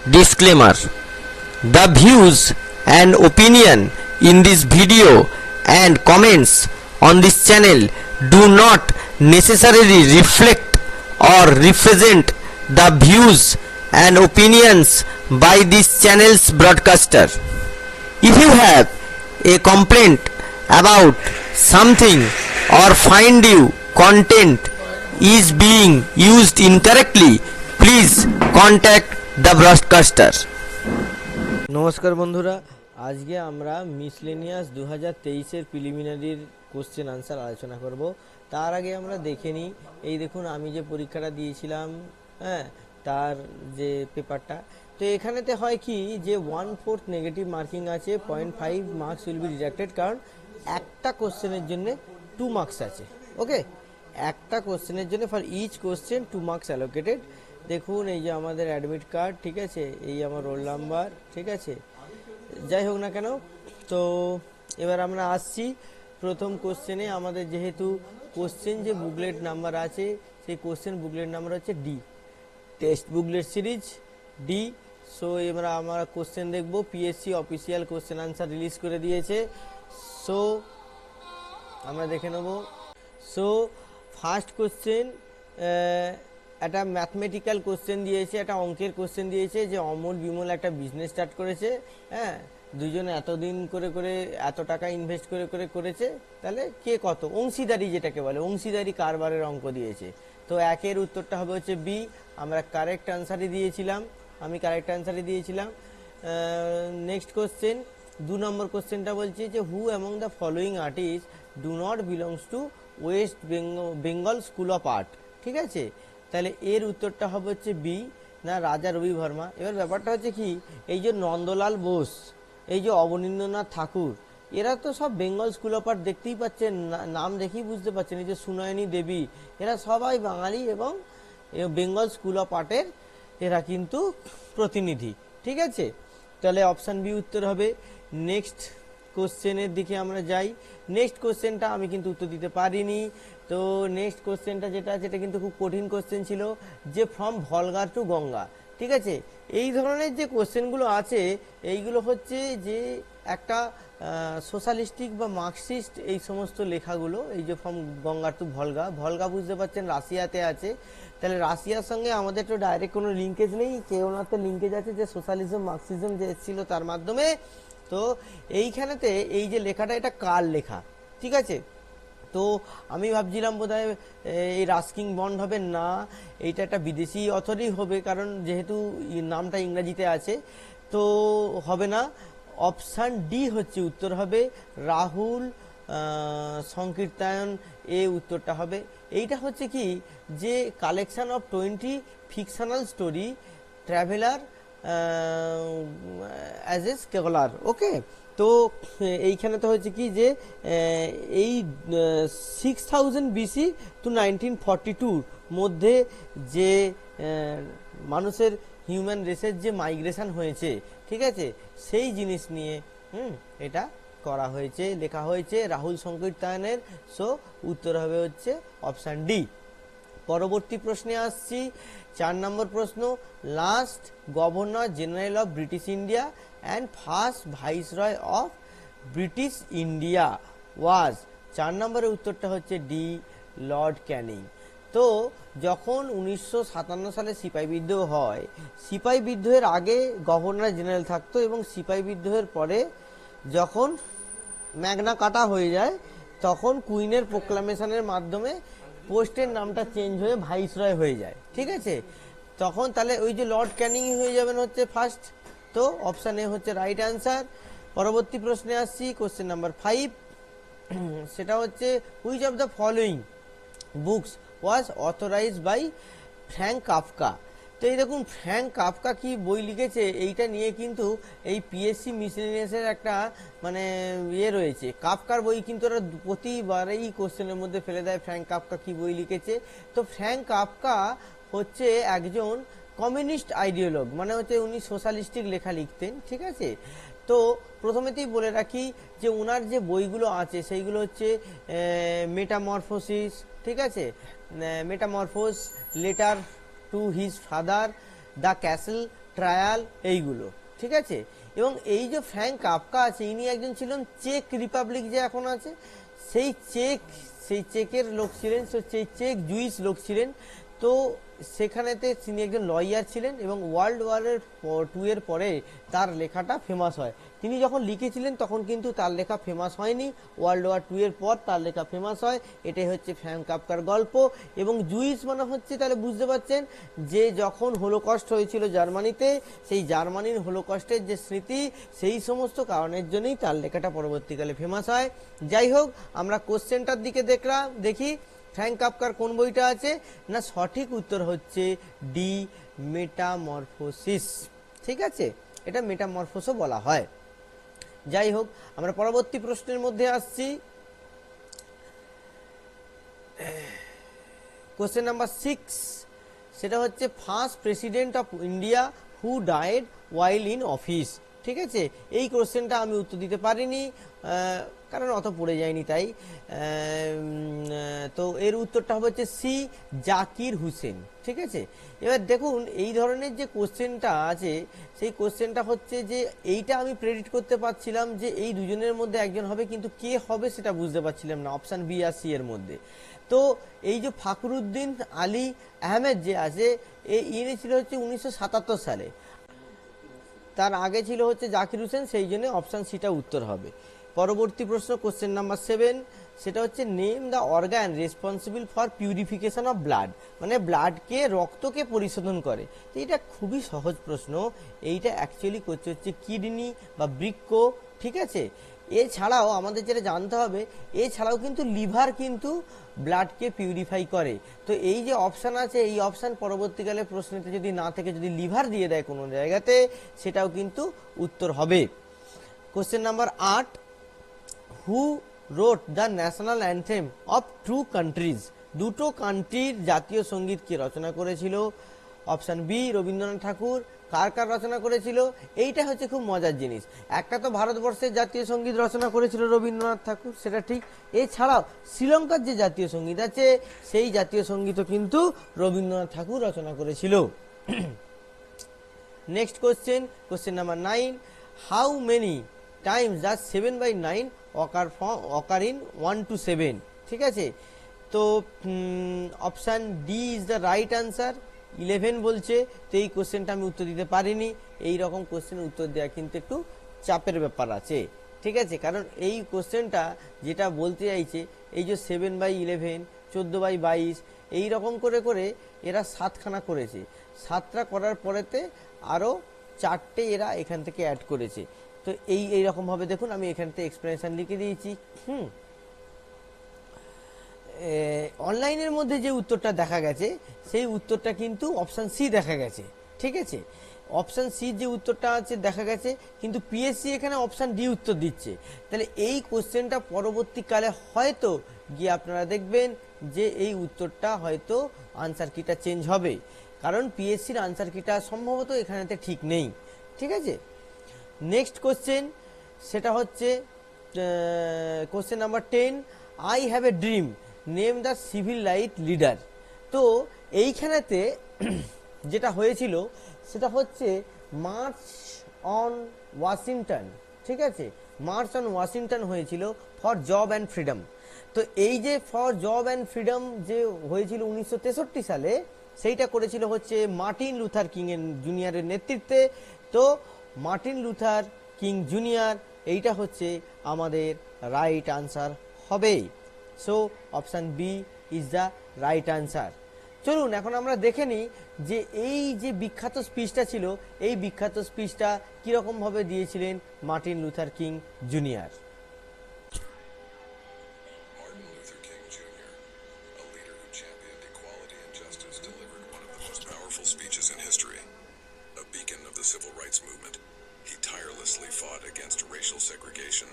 Disclaimer: the views and opinion in this video and comments on this channel do not necessarily reflect or represent the views and opinions by this channel's broadcaster. If you have a complaint about something or find you content is being used incorrectly, please contact the broadcaster. নমস্কার বন্ধুরা, আজকে আমরা miscellaneous 2023-এর প্রিলিমিনারির question answer আলোচনা করব। তার আগে আমরা দেখে নিই, এই দেখুন আমি যে পরীক্ষাটা দিয়েছিলাম, হ্যাঁ, তার যে পেপারটা। তো এখানেতে হয় কি যে 1/4 নেগেটিভ মার্কিং আছে, 0.5 মার্কস উইল বি ডিডাক্টেড, কারণ একটা কোশ্চেনের জন্য 2 মার্কস আছে। ওকে, একটা কোশ্চেনের জন্য for each question 2 marks allocated. দেখুন এই যে আমাদের অ্যাডমিট কার্ড, ঠিক আছে, এই আমার রোল নাম্বার, ঠিক আছে, যাই হোক না কেন। তো এবার আমরা আসছি প্রথম কোশ্চেনে। আমাদের যেহেতু কোশ্চেন যে বুকলেট নাম্বার আছে, সেই কোশ্চেন বুকলেট নাম্বার হচ্ছে D, text booklet series D. So এবার আমরা কোশ্চেন দেখব। PSC official question answer release করে দিয়েছে, সো আমরা দেখে নেব। সো ফার্স্ট কোশ্চেন একটা ম্যাথমেটিক্যাল কোশ্চেন দিয়েছে, একটা অঙ্কের কোশ্চেন দিয়েছে যে অমল বিমল একটা বিজনেস স্টার্ট করেছে, হ্যাঁ, দুজনে এতদিন করে করে এত টাকা ইনভেস্ট করে করে করেছে, তাহলে কে কত, অংশীদারি যেটাকে বলে, অংশীদারি কারবারের অঙ্ক দিয়েছে। তো একের উত্তরটা হবে হচ্ছে বি। আমরা কারেক্ট আনসারই দিয়েছিলাম, আমি কারেক্ট আনসারই দিয়েছিলাম। নেক্সট কোশ্চেন 2 নম্বর কোশ্চেনটা বলছে যে who among the following artist do not belongs to West Bengal school of art. ঠিক আছে, তাহলে এর উত্তরটা হবে হচ্ছে বি, না রাজা রবি বর্মা। এবার ব্যাপারটা হচ্ছে কি, এই যে নন্দলাল বোস, এই যে অবনীন্দ্রনাথ ঠাকুর, এরা তো সব বেঙ্গল স্কুল অফ আর্ট, দেখতেই পাচ্ছেন, নাম দেখেই বুঝতে পারছেন। এই যে সুনয়নী দেবী, এরা সবাই বাঙালি এবং বেঙ্গল স্কুল অফ আর্টের এরা কিন্তু প্রতিনিধি। ঠিক আছে, তাহলে অপশান বি উত্তর হবে। নেক্সট কোশ্চেনের দিকে আমরা যাই। নেক্সট কোশ্চেনটা আমি কিন্তু উত্তর দিতে পারিনি। তো নেক্সট কোশ্চেনটা যেটা কিন্তু খুব কঠিন কোশ্চেন ছিল, যে ফ্রম ভলগার টু গঙ্গা। ঠিক আছে, এই ধরনের যে কোশ্চেনগুলো আছে, এইগুলো হচ্ছে যে একটা সোশ্যালিস্টিক বা মার্কসিস্ট এই সমস্ত লেখাগুলো, এই যে from Ganga to Volga, Volga বুঝতে পারছেন রাশিয়াতে আছে, তাহলে রাশিয়ার সঙ্গে আমাদের তো ডাইরেক্ট কোনো লিঙ্কেজ নেই, কেউ না তো লিঙ্কেজ আছে যে সোশ্যালিজম মার্কসিজম যে এসেছিল তার মাধ্যমে। তো এইখানেতে এই যে লেখাটা, এটা কার লেখা, ঠিক আছে। তো আমি ভাবছিলাম বোধহয় এই রাস্কিং বন্ড হবে, না এইটা একটা বিদেশি অথরই হবে, কারণ যেহেতু নামটা ইংরাজিতে আছে, তো হবে না। অপশান ডি হচ্ছে উত্তর হবে, রাহুল সংকীর্তায়ন, এ উত্তরটা হবে। এইটা হচ্ছে কি যে collection of 20 fictional story traveller as a scholar. Okay, তো এইখানে তো হচ্ছে কি যে এই 6000 BC টু 1942 মধ্যে যে মানুষের হিউম্যান রেসের যে মাইগ্রেশন হয়েছে, ঠিক আছে, সেই জিনিস নিয়ে এটা করা হয়েছে, লেখা হয়েছে রাহুল সংকীর্তায়নের। সো উত্তর হবে হচ্ছে অপশান ডি। পরবর্তী প্রশ্নে আসছি, 4 নম্বর প্রশ্ন। Last governor general of British India and first viceroy of British India was. 4 নম্বরের উত্তরটা হচ্ছে ডি, লর্ড ক্যানিং। তো যখন 1957 সালে সিপাহি বিদ্রোহ হয়, সিপাহি বিদ্রোহের আগে গভর্নর জেনারেল থাকতো, এবং সিপাহি বিদ্রোহের পরে যখন ম্যাগনা কাটা হয়ে যায়, তখন কুইনের প্রোক্লামেশনের মাধ্যমে পোস্টের নামটা চেঞ্জ হয়ে ভাইসরয় হয়ে যায়। ঠিক আছে, তখন তাহলে ওই যে লর্ড ক্যানিং হয়ে যাবেন হচ্ছে ফার্স্ট। তো অপশান এ হচ্ছে রাইট অ্যান্সার। পরবর্তী প্রশ্নে আসছি, কোশ্চেন নাম্বার 5। সেটা হচ্ছে which of the following books was authorised by Frank Kafka. তো এই দেখুন, ফ্র্যাঙ্ক কাফকা কি বই লিখেছে, এইটা নিয়ে কিন্তু এই পিএসসি মিসলেনিয়াসের একটা মানে ইয়ে রয়েছে। কাফকার বই কিন্তু ওরা প্রতিবারেই কোশ্চেনের মধ্যে ফেলে দেয়, ফ্র্যাঙ্ক কাফকা কি বই লিখেছে। তো ফ্র্যাঙ্ক কাফকা হচ্ছে একজন কমিউনিস্ট আইডিওলগ, মানে হচ্ছে উনি সোশ্যালিস্টিক লেখা লিখতেন। ঠিক আছে, তো প্রথমেতেই বলে রাখি যে ওনার যে বইগুলো আছে সেইগুলো হচ্ছে মেটামরফোসিস, ঠিক আছে, metamorphosis, letter to his father, the castle trial, এইগুলো, ঠিক আছে। এবং এই যে ফ্র্যাঙ্ক কাফকা আছে, ইনি একজন ছিলেন চেক রিপাবলিক যে এখন আছে, সেই চেকের লোক ছিলেন, সেই চেক জুইস লোক ছিলেন। তো সেখানেতে তিনি একজন লয়ার ছিলেন এবং ওয়ার্ল্ড ওয়ার 2 এর পরে তার লেখাটা ফেমাস হয়। তিনি যখন লিখেছিলেন তখন কিন্তু তার লেখা ফেমাস হয়নি, ওয়ার্ল্ড ওয়ার 2 এর পর তার লেখা ফেমাস হয়। এটাই হচ্ছে ফ্র্যাঙ্ক কাফকার গল্প। এবং জুইস মানে হচ্ছে, তাহলে বুঝতে পারছেন যে যখন হোলোকস্ট হয়েছিল জার্মানিতে, সেই জার্মানির হোলোকস্টের যে স্মৃতি, সেই সমস্ত কারণের জন্যই তার লেখাটা পরবর্তীকালে ফেমাস হয়। যাই হোক, আমরা কোশ্চেনটার দিকে দেখি ফ্র্যাঙ্ক কাফকার কোন বইটা আছে না, সঠিক উত্তর হচ্ছে ডি, মেটামরফোসিস। ঠিক আছে, এটা মেটামরফোসও বলা হয়। যাই হোক, আমরা পরবর্তী প্রশ্নের মধ্যে আসছি। কোশ্চেন নাম্বার 6, সেটা হচ্ছে first president of India who died while in office. ঠিক আছে, এই কোশ্চেনটা আমি উত্তর দিতে পারিনি, কারণ অত পড়ে যায়নি তাই। তো এর উত্তরটা হচ্ছে সি, জাকির হুসেন। ঠিক আছে, এবার দেখুন এই ধরনের যে কোশ্চেনটা আছে, সেই কোশ্চেনটা হচ্ছে যে এইটা আমি প্রেডিক্ট করতে পারছিলাম যে এই দুজনের মধ্যে একজন হবে, কিন্তু কে হবে সেটা বুঝতে পারছিলাম না অপশান বি আর সি এর মধ্যে। তো এই যে ফখরুদ্দিন আলী আহমেদ যে আছে, ইনি ছিল হচ্ছে 1977 সালে, তার আগে ছিল হচ্ছে জাকির হোসেন, সেই জন্য অপশান সিটা উত্তর হবে। পরবর্তী প্রশ্ন, কোশ্চেন নাম্বার 7, সেটা হচ্ছে name the organ responsible for purification of blood, মানে ব্লাডকে, রক্তকে পরিশোধন করে। তো এটা খুবই সহজ প্রশ্ন, এইটা অ্যাকচুয়ালি করছে হচ্ছে কিডনি বা বৃক্ক। ঠিক আছে, এছাড়াও আমাদের যেটা জানতে হবে, এছাড়াও কিন্তু লিভার কিন্তু ব্লাডকে পিউরিফাই করে। তো এই যে অপশান আছে, এই অপশান পরবর্তীকালে প্রশ্নতে যদি না থেকে যদি লিভার দিয়ে দেয় কোনো জায়গাতে, সেটাও কিন্তু উত্তর হবে। Question number 8, who wrote the national anthem of two countries, দুটো কান্ট্রির জাতীয় সঙ্গীতকে রচনা করেছিল? Option B, Rabindranath Thakur. কার কার রচনা করেছিল? এইটা হচ্ছে খুব মজার জিনিস। একটা তো ভারতবর্ষের জাতীয় সঙ্গীত রচনা করেছিল রবীন্দ্রনাথ ঠাকুর, সেটা ঠিক। এছাড়াও শ্রীলঙ্কার যে জাতীয় সঙ্গীত আছে, সেই জাতীয় সঙ্গীতও কিন্তু রবীন্দ্রনাথ ঠাকুর রচনা করেছিল। Next question number 9, how many Times does 7/9 occur in 1 to 7? ঠিক আছে, তো option D is the right answer, 11 বলছে। তো এই কোশ্চেনটা আমি উত্তর দিতে পারিনি। এই রকম কোশ্চেনের উত্তর দেওয়া কিন্তু একটু চাপের ব্যাপার আছে। ঠিক আছে, কারণ এই কোশ্চেনটা যেটা বলতে চাইছে, এই যে 7/11, 14/22, এই রকম করে করে এরা 7খানা করেছে। 7টা করার পরেতে আরও 4টে এরা এখান থেকে অ্যাড করেছে। তো এইরকমভাবে দেখুন, আমি এখান থেকে এক্সপ্লেনেশন লিখে দিয়েছি। অনলাইনের মধ্যে যে উত্তরটা দেখা গেছে, সেই উত্তরটা কিন্তু অপশান সি দেখা গেছে। ঠিক আছে, অপশান সি যে উত্তরটা আছে দেখা গেছে, কিন্তু পিএসসি এখানে অপশান ডি উত্তর দিচ্ছে। তাহলে এই কোশ্চেনটা পরবর্তীকালে হয়তো গিয়ে আপনারা দেখবেন যে এই উত্তরটা হয়তো আনসার কিটা চেঞ্জ হবে, কারণ পিএসসির আনসার কিটা সম্ভবত এখানেতে ঠিক নেই। ঠিক আছে, নেক্সট কোশ্চেন, সেটা হচ্ছে question number 10, I have a dream, name the civil right leader. তো এইখানেতে যেটা হয়েছিল সেটা হচ্ছে মার্চ অন ওয়াশিংটন। ঠিক আছে, মার্চ অন ওয়াশিংটন হয়েছিল ফর জব অ্যান্ড ফ্রিডম। তো এই যে ফর জব অ্যান্ড ফ্রিডম যে হয়েছিল 1963 সালে, সেইটা করেছিল হচ্ছে মার্টিন লুথার কিং জুনিয়রের নেতৃত্বে। তো মার্টিন লুথার কিং জুনিয়র, এইটা হচ্ছে আমাদের রাইট আনসার হবে। So option B is the right answer. চলুন এখন আমরা দেখে নিই যে এই যে বিখ্যাত স্পিচটা ছিল, এই বিখ্যাত স্পিচটা কীরকমভাবে দিয়েছিলেন Martin Luther king junior. Civil rights movement. He tirelessly fought against racial segregation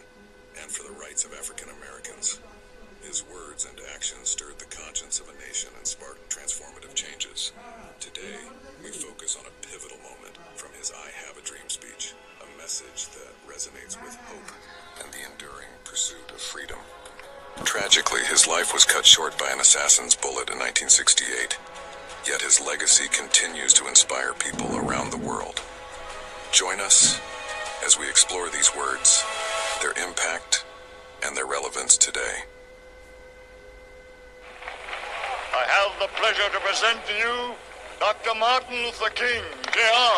and for the rights of African Americans. His words and actions stirred the conscience of a nation and sparked transformative changes. Today, we focus on a pivotal moment from his I Have a Dream speech, a message that resonates with hope and the enduring pursuit of freedom. Tragically, his life was cut short by an assassin's bullet in 1968, yet his legacy continues to inspire people around the world. Join us as we explore these words, their impact, and their relevance today. I have the pleasure to present to you Dr. Martin Luther King, Jr.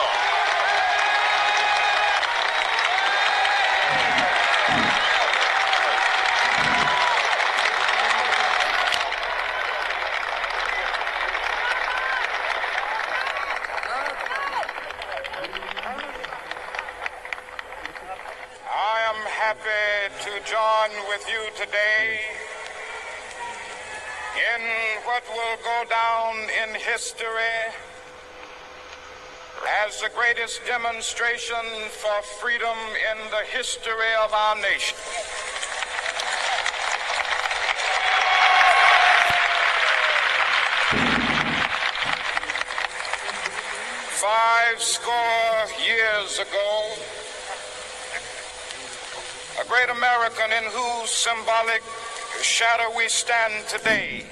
I am happy to join with you today in what will go down in history as the greatest demonstration for freedom in the history of our nation. Five score years ago, a great American in whose symbolic shadow we stand today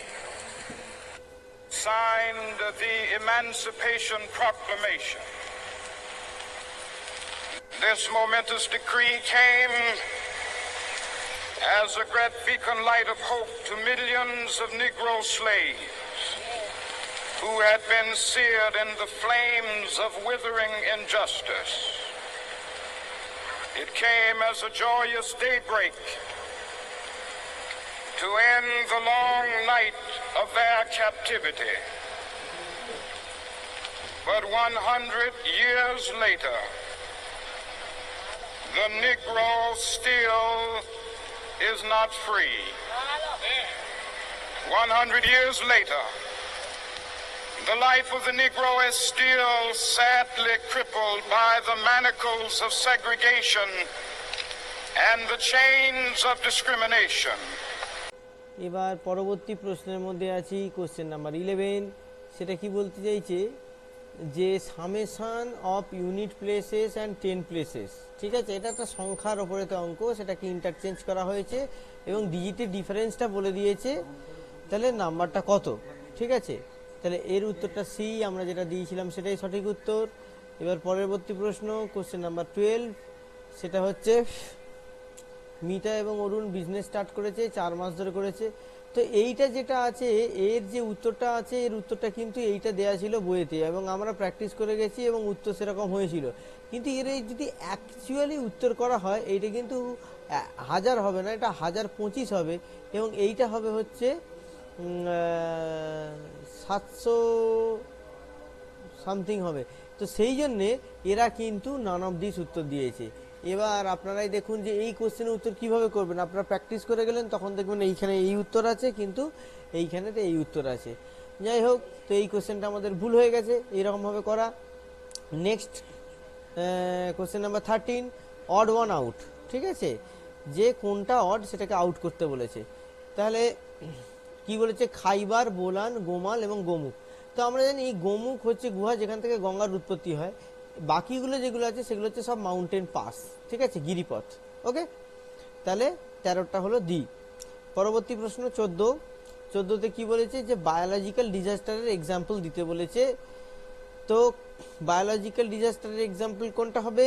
signed the Emancipation Proclamation. This momentous decree came as a great beacon light of hope to millions of Negro slaves who had been seared in the flames of withering injustice. It came as a joyous daybreak to end the long night of their captivity. But 100 years later, the Negro still is not free. 100 years later, the life of the Negro is still sadly crippled by the manacles of segregation and the chains of discrimination. এবার পরবর্তী প্রশ্নের মধ্যে আছি question number 11। সেটা কি বলতে চাইছে যে summation of unit places and 10 places, ঠিক আছে, এটা একটা সংখ্যার ওপরে তো অঙ্ক, সেটাকে ইন্টারচেঞ্জ করা হয়েছে এবং ডিজিটের ডিফারেন্সটা বলে দিয়েছে, তাহলে নাম্বারটা কত, ঠিক আছে। তাহলে এর উত্তরটা সি, আমরা যেটা দিয়েছিলাম সেটাই সঠিক উত্তর। এবার পরবর্তী প্রশ্ন কোশ্চেন নাম্বার 12, সেটা হচ্ছে মিতা এবং অরুণ বিজনেস স্টার্ট করেছে, 4 মাস ধরে করেছে। তো এইটা যেটা আছে এর যে উত্তরটা আছে, এর উত্তরটা কিন্তু এইটা দেয়া ছিল বইয়েতে এবং আমরা প্র্যাকটিস করে গেছি এবং উত্তর সেরকম হয়েছিল। কিন্তু এর যদি অ্যাকচুয়ালি উত্তর করা হয় এইটা কিন্তু 1000 হবে না, এটা 1025 হবে এবং এইটা হবে হচ্ছে 700 সামথিং হবে। তো সেই জন্যে এরা কিন্তু নান অফ দিস উত্তর দিয়েছে। এবার আপনারাই দেখুন যে এই কোশ্চেনের উত্তর কিভাবে করবেন। আপনারা প্র্যাকটিস করে গেলেন, তখন দেখবেন এইখানে এই উত্তর আছে কিন্তু এইখানেতে এই উত্তর আছে। যাই হোক, তো এই কোশ্চেনটা আমাদের ভুল হয়ে গেছে এইরকমভাবে করা। Next question number 13, odd one out, ঠিক আছে, যে কোনটা অড সেটাকে আউট করতে বলেছে। তাহলে কি বলেছে, খাইবার, বোলান, গোমাল এবং গোমুখ। তো আমরা জানি এই গোমুখ হচ্ছে গুহা যেখান থেকে গঙ্গার উৎপত্তি হয়, বাকিগুলো যেগুলো আছে সেগুলো হচ্ছে সব মাউন্টেন পাস, ঠিক আছে, গিরিপথ। ওকে, তাহলে 13টা হলো ডি। পরবর্তী প্রশ্ন 14তে কি বলেছে যে বায়োলজিক্যাল ডিজাস্টারের এক্সাম্পল দিতে বলেছে। তো বায়োলজিক্যাল ডিজাস্টারের এক্সাম্পল কোনটা হবে,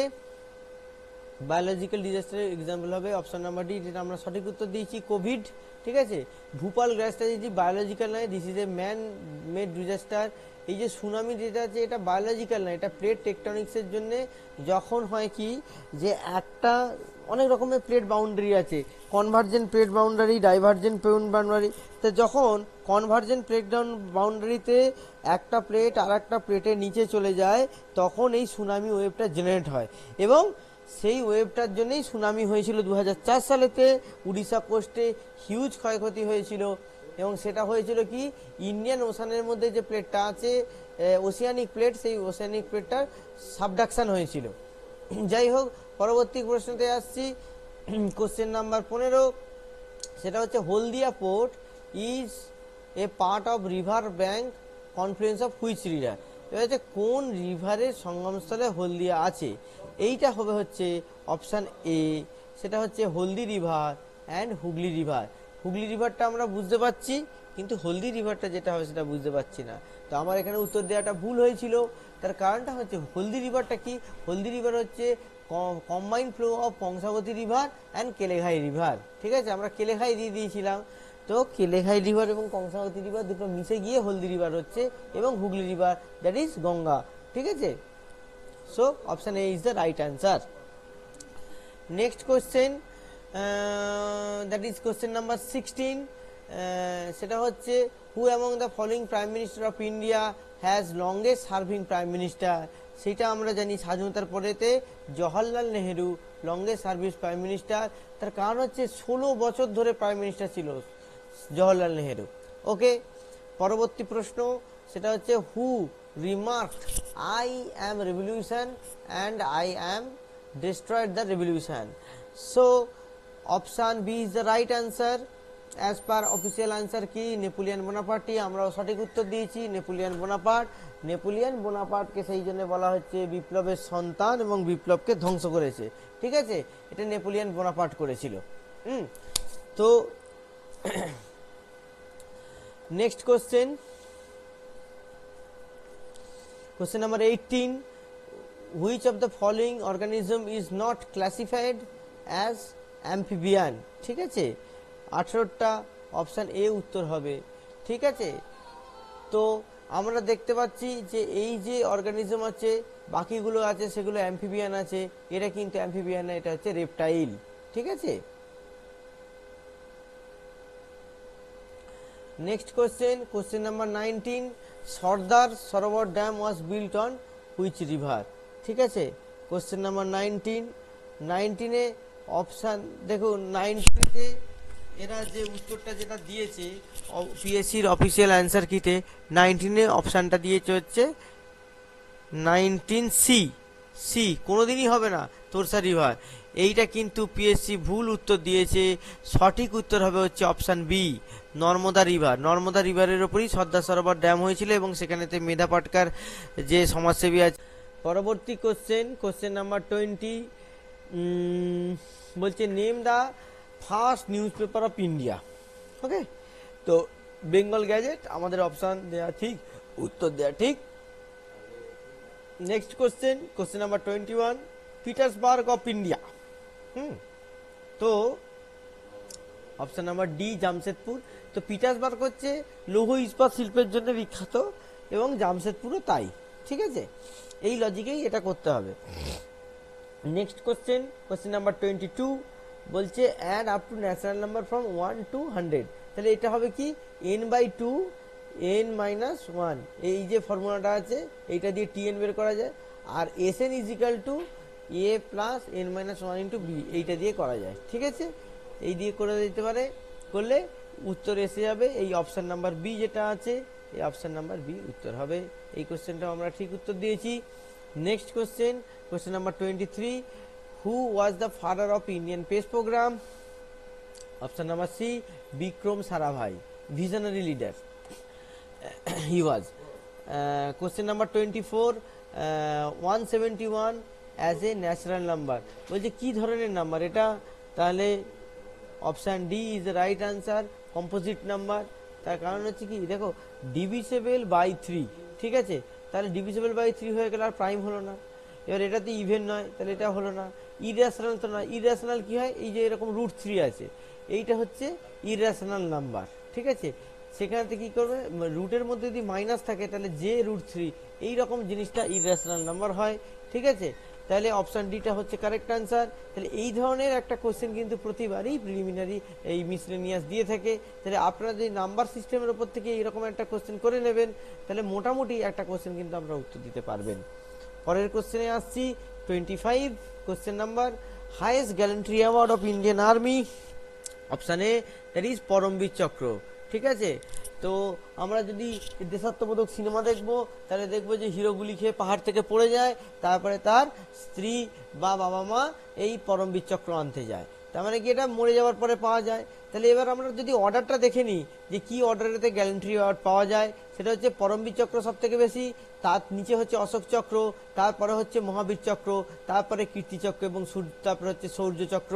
বায়োলজিক্যাল ডিজাস্টারের এক্সাম্পল হবে অপশন নাম্বার ডি, যেটা আমরা সঠিক উত্তর দিয়েছি, কোভিড, ঠিক আছে। ভূপাল গ্যাস ট্র্যাজেডি বায়োলজিক্যাল নয়, this is a man made disaster. এই যে সুনামি যেটা আছে এটা বায়োলজিক্যাল না, এটা প্লেট টেকটনিক্সের জন্য যখন হয় কি যে একটা অনেক রকমের প্লেট বাউন্ডারি আছে, convergent plate boundary, divergent plate boundary. তো যখন কনভার্জেন্ট প্লেট বাউন্ডারিতে একটা প্লেট আর একটা প্লেটের নিচে চলে যায় তখন এই সুনামি ওয়েভটা জেনারেট হয় এবং সেই ওয়েভটার জন্যই সুনামি হয়েছিল 2004 সালেতে উড়িষ্যা কোস্টে, হিউজ ক্ষয়ক্ষতি হয়েছিল এবং সেটা হয়েছিল কি ইন্ডিয়ান ওশানের মধ্যে যে প্লেটটা আছে ওশিয়ানিক প্লেট, সেই ওশিয়ানিক প্লেটটার সাবডাকশন হয়েছিল। যাই হোক, পরবর্তী প্রশ্নতে আসছি, কোশ্চেন নাম্বার 15, সেটা হচ্ছে Haldia port is a part of river bank confluence of which river. এবার হচ্ছে কোন রিভারের সঙ্গমস্থলে হলদিয়া আছে, এইটা হবে হচ্ছে অপশান এ, সেটা হচ্ছে Haldi river and Hooghly river. Hooghly রিভারটা আমরা বুঝতে পারছি কিন্তু হলদি রিভারটা যেটা হবে সেটা বুঝতে পারছি না। তো আমার এখানে উত্তর দেওয়াটা ভুল হয়েছিল। তার কারণটা হচ্ছে হলদি রিভারটা কি, হলদি রিভার হচ্ছে combined flow of Kangsabati river and Kaleghai river. ঠিক আছে, আমরা কেলেঘাই দিয়ে দিয়েছিলাম, তো কেলেঘাই রিভার এবং কংসাবতী রিভার দুটো মিশে গিয়ে হলদি রিভার হচ্ছে, এবং Hooghly river that is Ganga. ঠিক আছে, so option A is the right answer. Next question, that is question number 16, সেটা হচ্ছে who among the following prime minister of India has longest serving prime minister. সেটা আমরা জানি স্বাধীনতার পরেতে Jawaharlal Nehru longest service prime minister. তার কারণ হচ্ছে 16 বছর ধরে প্রাইম মিনিস্টার ছিল জওহরলাল নেহেরু। ওকে, পরবর্তী প্রশ্ন সেটা হচ্ছে who remarked I am revolution and I am destroyed the revolution. So option B is the right answer. As per official answer কি নেপোলিয়ন বোনাপার্ট। আমরাও সঠিক উত্তর দিয়েছি নেপোলিয়ন বোনাপার্ট। নেপোলিয়ন বোনাপার্টকে সেই জন্য বলা হচ্ছে বিপ্লবের সন্তান এবং বিপ্লবকে ধ্বংস করেছে। ঠিক আছে, এটা নেপোলিয়ন বোনাপার্ট করেছিল। তো next question, question number 18, which of the following organism is not classified as amphibian? ঠিক আছে, 18টা অপশান এ উত্তর হবে। ঠিক আছে, তো আমরা দেখতে পাচ্ছি যে এই যে অর্গানিজম আছে বাকিগুলো আছে সেগুলো অ্যাম্ফিবিয়ান আছে, এটা কিন্তু অ্যাম্ফিবিয়ান না, এটা হচ্ছে রেপটাইল। ঠিক আছে, next question, question number 19, Sardar Sarovar dam was built on which river? ঠিক আছে, কোশ্চেন নাম্বার 19 অপশান দেখুন, 19তে এরা যে উত্তরটা যেটা দিয়েছে পিএসসির অফিসিয়াল অ্যান্সার কিতে 19 অপশানটা দিয়েছে হচ্ছে 19 সি, কোনোদিনই হবে না তোরসা রিভার। এইটা কিন্তু পিএসসি ভুল উত্তর দিয়েছে, সঠিক উত্তর হবে হচ্ছে option B, Narmada river. Narmada রিভারের ওপরই সর্দার সরোবর ড্যাম হয়েছিল এবং সেখানেতে মেধা পাটকার যে সমাজসেবী আছে। পরবর্তী কোশ্চেন, কোশ্চেন নাম্বার 20, বলছে name the first newspaper of India. Okay, তো বেঙ্গল গ্যাজেট আমাদের অপশান দেওয়া ঠিক, উত্তর দেওয়া ঠিক। Next question, question number 21, Petersburg of India. তো অপশান নাম্বার ডি, জামশেদপুর। তো পিটার্সবার্গ হচ্ছে লৌহ ইস্পাত শিল্পের জন্য বিখ্যাত এবং জামশেদপুরও তাই। ঠিক আছে, এই লজিকেই এটা করতে হবে। নেক্সট কোশ্চেন, কোশ্চেন নাম্বার 22, বলছে add up to natural number from 1 to 100। তাহলে এটা হবে কি n/2 n-1, এই যে ফর্মুলাটা আছে এইটা দিয়ে tn বের করা যায়, আর sn = a plus n-1 into b, এইটা দিয়ে করা যায়। ঠিক আছে, এই দিয়ে করে দিতে পারে, করলে উত্তর এসে যাবে এই অপশান নাম্বার বি যেটা আছে, এই অপশান নাম্বার বি উত্তর হবে। এই কোশ্চেনটাও আমরা ঠিক উত্তর দিয়েছি। Next question, question number 23, who was the father of Indian space programme? Option number C, Vikram Sarabhai, visionary leader he was. Question number 24, 171 as a natural number, বলছে কি ধরনের নাম্বার এটা? তাহলে option D is the right answer, composite number. তার কারণ হচ্ছে কি দেখো, ডিভিসেবল বাই 3। ঠিক আছে, তাহলে ডিভিসেবল বাই 3 হয়ে গেলে আর প্রাইম হলো না। এবার এটাতে ইভেন নয়, তাহলে এটা হলো না। ইরেশনাল তো নয়, ইরেশনাল কি হয়, এই যে এরকম √3 আছে, এইটা হচ্ছে ইরেশনাল নাম্বার। ঠিক আছে, সেখানে কি করবে, রুটের মধ্যে যদি মাইনাস থাকে তাহলে যে √3, এই রকম জিনিসটা ইরেশনাল নাম্বার হয়। ঠিক আছে, তাহলে অপশান ডিটা হচ্ছে কারেক্ট আনসার। তাহলে এই ধরনের একটা কোশ্চেন কিন্তু প্রতিবারই প্রিলিমিনারি এই মিসলেনিয়াস দিয়ে থাকে। তাহলে আপনারা যদি নাম্বার সিস্টেমের উপর থেকে এইরকম একটা কোশ্চেন করে নেবেন তাহলে মোটামুটি একটা কোশ্চেন কিন্তু আপনারা উত্তর দিতে পারবেন। পরের কোশ্চেনে আসছি, 25 question number, highest gallantry award of Indian army. Option A, that is Paramvir Chakra. ঠিক আছে, তো আমরা যদি দেশাত্মবোধক সিনেমা দেখবো তাহলে দেখবো যে হিরো গুলি খেয়ে পাহাড় থেকে পড়ে যায়, তারপরে তার স্ত্রী বা বাবা মা এই পরমবীর চক্র আনতে যায়, তার মানে কি এটা মরে যাওয়ার পরে পাওয়া যায়। তাহলে এবার আমরা যদি অর্ডারটা দেখে নিই যে কি অর্ডারেতে গ্যালেন্ট্রি অ্যাওয়ার্ড পাওয়া যায়, সেটা হচ্ছে পরমবীর চক্র সব থেকে বেশি, তার নিচে হচ্ছে অশোক চক্র, তারপরে হচ্ছে মহাবীর চক্র, তারপরে কীর্তি চক্র এবং তারপরে হচ্ছে শৌর্য চক্র।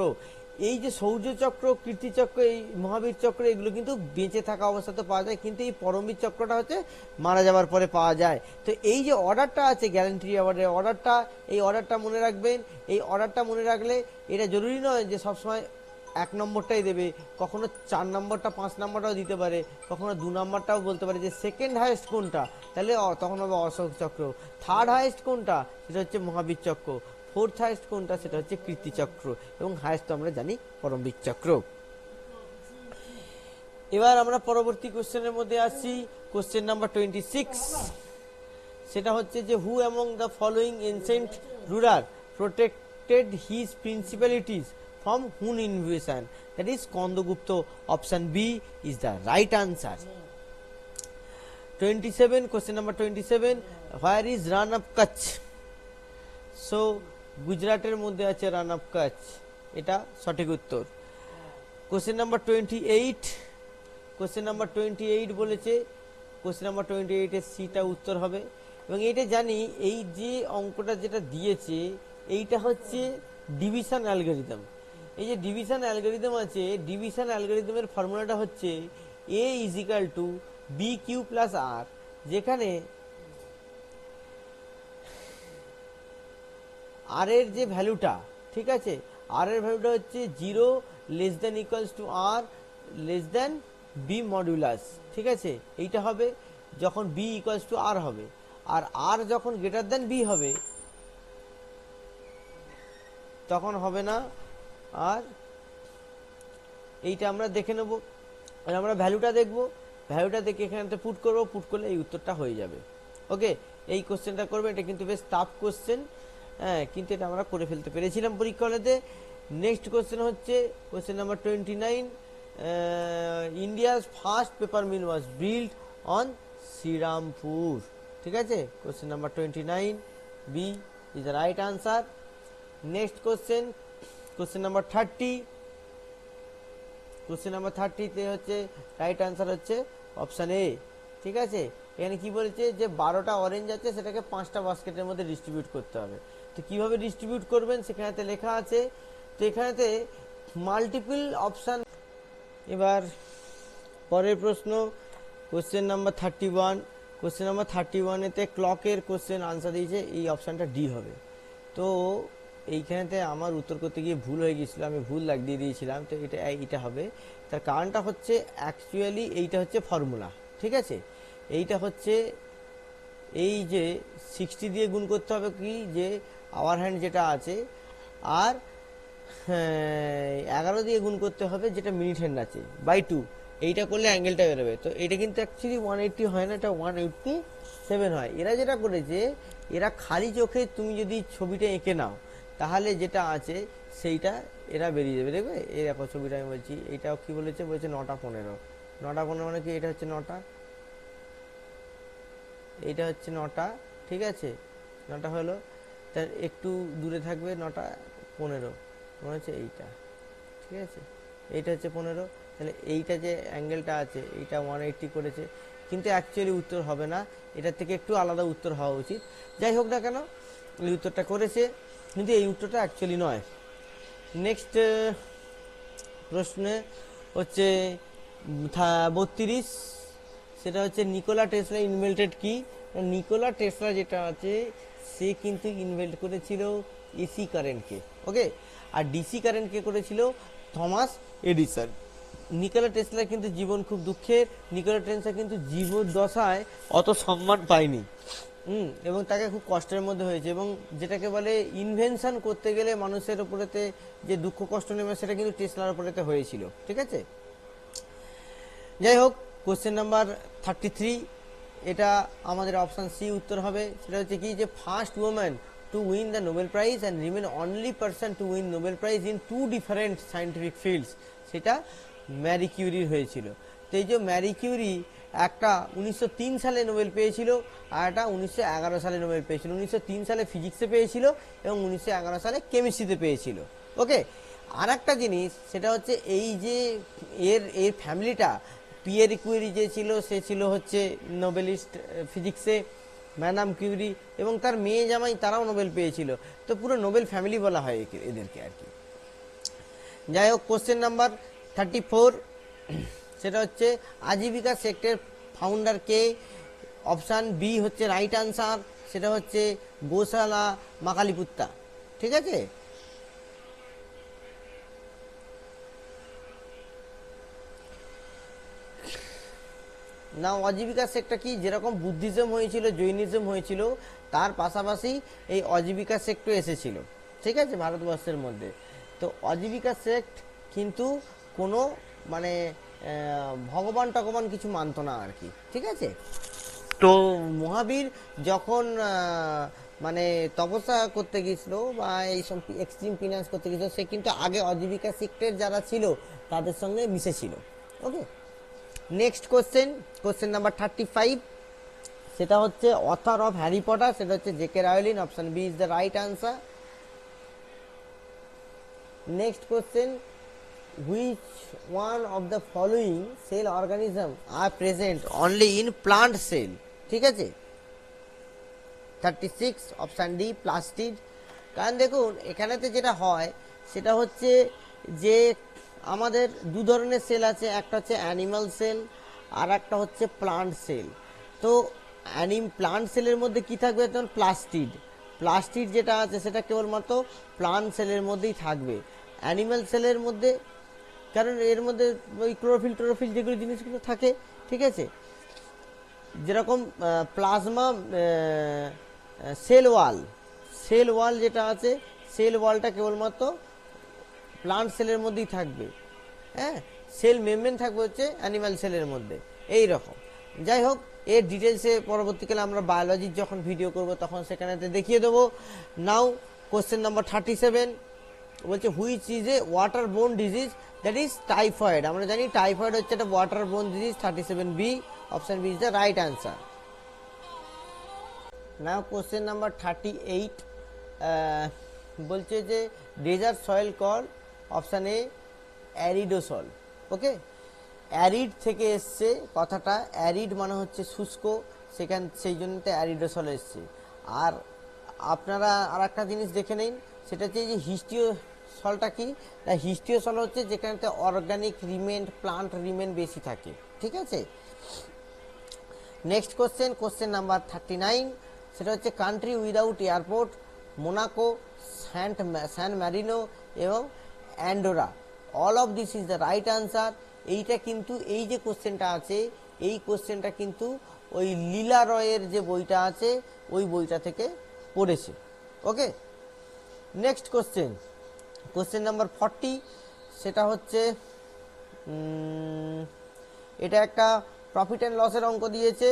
এই যে সৌর্যচক্র, কীর্তিচক্র, এই মহাবীর চক্র, এগুলো কিন্তু বেঁচে থাকা অবস্থাতে পাওয়া যায়, কিন্তু এই পরমবীর চক্রটা হচ্ছে মারা যাওয়ার পরে পাওয়া যায়। তো এই যে অর্ডারটা আছে গ্যারান্টি অ্যাওয়ার্ডের অর্ডারটা, এই অর্ডারটা মনে রাখবেন। এই অর্ডারটা মনে রাখলে এটা জরুরি নয় যে সবসময় 1 নম্বরটাই দেবে, কখনো 4 নম্বরটা 5 নম্বরটাও দিতে পারে, কখনো 2 নম্বরটাও বলতে পারে যে সেকেন্ড হাইয়েস্ট কোনটা, তাহলে তখন হবে অশোক চক্র। থার্ড হাইয়েস্ট কোনটা, সেটা হচ্ছে মহাবীর চক্র। ফোর্থ হাইয়েস্ট কোনটা, সেটা হচ্ছে কীর্তিচক্র। এবং হাইয়েস্ট তো আমরা জানি পরমবীর চক্র। এবার আমরা পরবর্তী কোশ্চেনের মধ্যে আসছি, কোশ্চেন নাম্বার 26। সেটা হচ্ছে যে who among the following ancient ruler protected his principalities from Hun invasion? That is Kondagupta. Option B is the right answer. 27, question number 27. Where is Ran of Kutch? So গুজরাটের মধ্যে আছে run of Kutch, এটা সঠিক উত্তর। Question number 28, question number 28 বলেছে, question number 28 এর সিটা উত্তর হবে। এবং এইটা জানি, এই যে অঙ্কটা যেটা দিয়েছে এইটা হচ্ছে ডিভিশন অ্যালগরিদম। এই যে ডিভিশন অ্যালগরিদম আছে, ডিভিশন অ্যালগরিদমের ফর্মুলাটা হচ্ছে a = bq + r, যেখানে আর এর যে ভ্যালুটা, ঠিক আছে, আর এর ভ্যালুটা হচ্ছে 0 <= r b মডুলাস, ঠিক আছে। এইটা হবে যখন b = r হবে, আর r যখন > b হবে তখন হবে না। আর এইটা আমরা দেখে নেব, আর আমরা ভ্যালুটা দেখব, ভ্যালুটা দেখে এখানে পুট করব, পুট করলে এই উত্তরটা হয়ে যাবে। ওকে, এই কোশ্চেনটা করবে, এটা কিন্তু বেশ টাফ কোশ্চেন, হ্যাঁ, কিন্তু এটা আমরা করে ফেলতে পেরেছিলাম পরীক্ষা হলেতে। নেক্সট কোশ্চেন হচ্ছে question number 29। India's first paper mill was build on Serampore, ঠিক আছে। Question number 29, B is the right answer. Next question, question number 30। Question number 30 তে হচ্ছে রাইট আনসার হচ্ছে অপশন এ, ঠিক আছে। এখানে কি বলেছে যে 12টা অরেঞ্জ আছে, সেটাকে 5টা বাস্কেটের মধ্যে ডিস্ট্রিবিউট করতে হবে। তো কিভাবে ডিস্ট্রিবিউট করবেন সেখানেতে লেখা আছে। তো এখানেতে মাল্টিপল অপশন। এবার পরের প্রশ্ন, কোশ্চেন নাম্বার 31। কোশ্চেন নাম্বার 31 এতে ক্লকের কোশ্চেন আনসার দিয়েছে, এই অপশানটা ডি হবে। তো এইখানেতে আমার উত্তর করতে গিয়ে ভুল হয়ে গিয়েছিল, আমি ভুল লাগিয়ে দিয়েছিলাম, তো এটা হবে। তার কারণটা হচ্ছে অ্যাকচুয়ালি এইটা হচ্ছে ফর্মুলা, ঠিক আছে। এইটা হচ্ছে এই যে 60 দিয়ে গুণ করতে হবে কি, যে আওয়ার হ্যান্ড যেটা আছে, আর 11 দিয়ে গুণ করতে হবে যেটা মিনিট হ্যান্ড আছে বাই 2। এইটা করলে অ্যাঙ্গেলটা বেরোবে। তো এটা কিন্তু অ্যাকচুয়ালি 180 হয় না, এটা 187 হয়। এরা যেটা করেছে, এরা খালি চোখে তুমি যদি ছবিটা এঁকে নাও, তাহলে যেটা আছে সেইটা এরা বেরিয়ে যাবে। দেখবে এই দেখো ছবিটা আমি বলছি, এইটাও কি বলেছে, বলছে 9টা 15। 9টা 15 মানে কি, এটা হচ্ছে 9টা, এইটা হচ্ছে 9টা, ঠিক আছে। 9টা হলো, তার একটু দূরে থাকবে 9টা 15, মনে হচ্ছে এইটা, ঠিক আছে। এইটা হচ্ছে 15, তাহলে এইটা যে অ্যাঙ্গেলটা আছে এইটা 180 করেছে, কিন্তু অ্যাকচুয়ালি উত্তর হবে না, এটার থেকে একটু আলাদা উত্তর হওয়া উচিত। যাই হোক না কেন, এই উত্তরটা করেছে, কিন্তু এই উত্তরটা অ্যাকচুয়ালি নয়। নেক্সট প্রশ্নে হচ্ছে 32, সেটা হচ্ছে নিকোলা টেসলা ইনভেন্টেড কি। নিকোলা টেসলা যেটা আছে সে কিন্তু ইনভেন্ট করেছিল এসি কারেন্টকে, ওকে। আর ডিসি কারেন্টকে করেছিল থমাস এডিসন। নিকোলা টেসলার কিন্তু জীবন খুব দুঃখের। নিকোলা টেসলা কিন্তু জীবদ্দশায় অত সম্মান পায়নি, এবং তাকে খুব কষ্টের মধ্যে হয়েছে। এবং যেটাকে বলে ইনভেনশন করতে গেলে মানুষের উপরেতে যে দুঃখ কষ্ট নেবে, সেটা কিন্তু টেসলার উপরেতে হয়েছিল, ঠিক আছে। যাই হোক, কোশ্চেন নাম্বার 33, এটা আমাদের অপশান সি উত্তর হবে। সেটা হচ্ছে কি, যে first woman to win the Nobel prize and remain only person to win Nobel prize in 2 different scientific fields, সেটা ম্যারি কিউরির হয়েছিল। তো এই যে ম্যারি কিউরি একটা 1903 সালে নোবেল পেয়েছিল, আর একটা 1911 সালে নোবেল পেয়েছিল। 1903 সালে ফিজিক্সে পেয়েছিল এবং 1911 সালে কেমিস্ট্রিতে পেয়েছিল, ওকে। আর একটা জিনিস, সেটা হচ্ছে এই যে এর ফ্যামিলিটা, পিয়ের কিউরি যে ছিল, সে ছিল হচ্ছে নোবেলিস্ট ফিজিক্সে, ম্যাডাম কিউরি, এবং তার মেয়ে জামাই, তারাও নোবেল পেয়েছিল। তো পুরো নোবেল ফ্যামিলি বলা হয় এদেরকে আর কি। যাই হোক, কোশ্চেন নাম্বার 34, সেটা হচ্ছে আজীবিকা সেক্টর ফাউন্ডার কে? অপশান বি হচ্ছে রাইট আনসার, সেটা হচ্ছে গোশালা মাকালিপুত্তা। ঠিক আছে, না অজীবিকা সেক্টর কি, যেরকম বুদ্ধিজম হয়েছিল, জৈনিজম হয়েছিল, তার পাশাপাশি এই অজীবিকা সেক্টও এসেছিল। ঠিক আছে, ভারতবর্ষের মধ্যে। তো অজীবিকা সেক্ট কিন্তু কোনো মানে ভগবান টগবান কিছু মানতো না আর কি। ঠিক আছে, তো মহাবীর যখন মানে তপস্যা করতে গিয়েছিল বা এইসব এক্সট্রিম ফিনান্স করতে গিয়েছিল, সে কিন্তু আগে অজীবিকা সেক্টর যারা ছিল তাদের সঙ্গে মিশেছিল। Okay, next question, question number 35, সেটা হচ্ছে অথর অফ হ্যারি পটার, সেটা হচ্ছে J K Rowling. Option B is the right answer. Next question, which one of the following cell organism are present only in plant cell? ঠিক আছে, 36, option D plastid. কারণ দেখুন এখানেতে যেটা হয় সেটা হচ্ছে যে আমাদের দু ধরনের সেল আছে, একটা হচ্ছে অ্যানিমাল সেল আর একটা হচ্ছে প্লান্ট সেল। তো প্লান্ট সেলের মধ্যে কি থাকবে? যেমন প্লাস্টিড, প্লাস্টিড যেটা আছে সেটা কেবলমাত্র প্লান্ট সেলের মধ্যেই থাকবে। অ্যানিমাল সেলের মধ্যে, কারণ এর মধ্যে ওই ক্লোরোফিল যেগুলো জিনিসগুলো থাকে। ঠিক আছে, যেরকম প্লাজমা সেল ওয়াল যেটা আছে, সেল ওয়ালটা কেবলমাত্র প্লান্ট সেলের মধ্যেই থাকবে। হ্যাঁ, সেল মেমব্রেন থাকবে হচ্ছে অ্যানিমাল সেলের মধ্যে। এই রকম, যাই হোক, এর ডিটেলসে পরবর্তীকালে আমরা বায়োলজির যখন ভিডিও করব তখন সেখানেতে দেখিয়ে দেবো। নাও কোশ্চেন নাম্বার 37 বলছে which is a waterborne disease, that is typhoid. আমরা জানি টাইফয়েড হচ্ছে একটা waterborne disease. 37B, option B is the right answer. Now question number 38 বলছে যে desert soil called, option A aridisol. Okay, arid থেকে এসছে কথাটা, arid মানে হচ্ছে শুষ্ক, সেই জন্য অ্যারিডোসল এসছে। আর আপনারা আর একটা জিনিস দেখে নিন, সেটা হচ্ছে যে হিস্টিওসলটা কি? হিস্টিওসল হচ্ছে যেখানে অর্গানিক রিমেন্ট, প্লান্ট রিমেন্ট বেশি থাকে। ঠিক আছে, নেক্সট কোশ্চেন, কোশ্চেন নাম্বার 39, সেটা হচ্ছে কান্ট্রি উইদাউট এয়ারপোর্ট, মোনাকো, স্যান ম্যারিনো এবং Andorra. All of this is the right answer. এইটা কিন্তু এই যে কোশ্চেনটা আছে, এই কোশ্চেনটা কিন্তু ওই লীলা রয়ের যে বইটা আছে ওই বইটা থেকে পড়েছে। ওকে, নেক্সট কোশ্চেন, কোশ্চেন নাম্বার 40, সেটা হচ্ছে এটা একটা প্রফিট অ্যান্ড লসের অঙ্ক দিয়েছে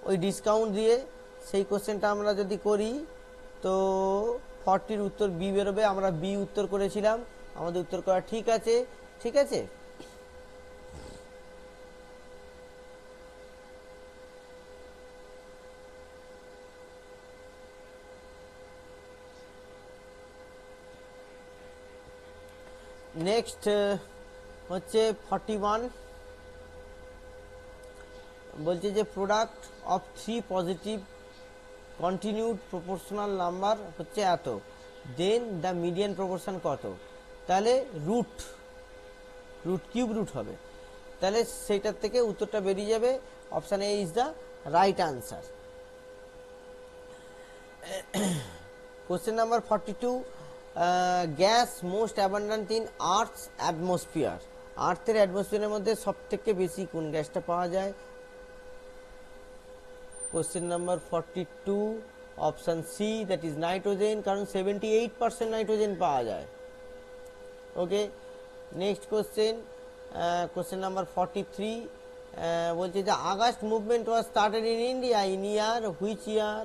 ওই ডিসকাউন্ট দিয়ে। সেই কোশ্চেনটা আমরা যদি করি তো 40-র উত্তর বি বেরোবে। আমরা বি উত্তর করেছিলাম, আমাদের উত্তর করা ঠিক আছে। ঠিক আছে, নেক্সট হচ্ছে 41, বলছে যে product of 3 positive continued proportional number হচ্ছে এত, দেন দ্য মিডিয়ান প্রপোর্শন কত? তাহলে রুট কিউব রুট হবে, তাহলে সেইটার থেকে উত্তরটা বেরিয়ে যাবে। Option A is the right answer. Question number 42, gas most abundant in earth's atmosphere. আর্থের অ্যাটমসফিয়ারের মধ্যে সব থেকে বেশি কোন গ্যাসটা পাওয়া যায়? Question number 42, option C, that is nitrogen, কারণ 78% নাইট্রোজেন পাওয়া যায়। Okay, next question, question number 43, বলছে যে August movement was started in India in year which year?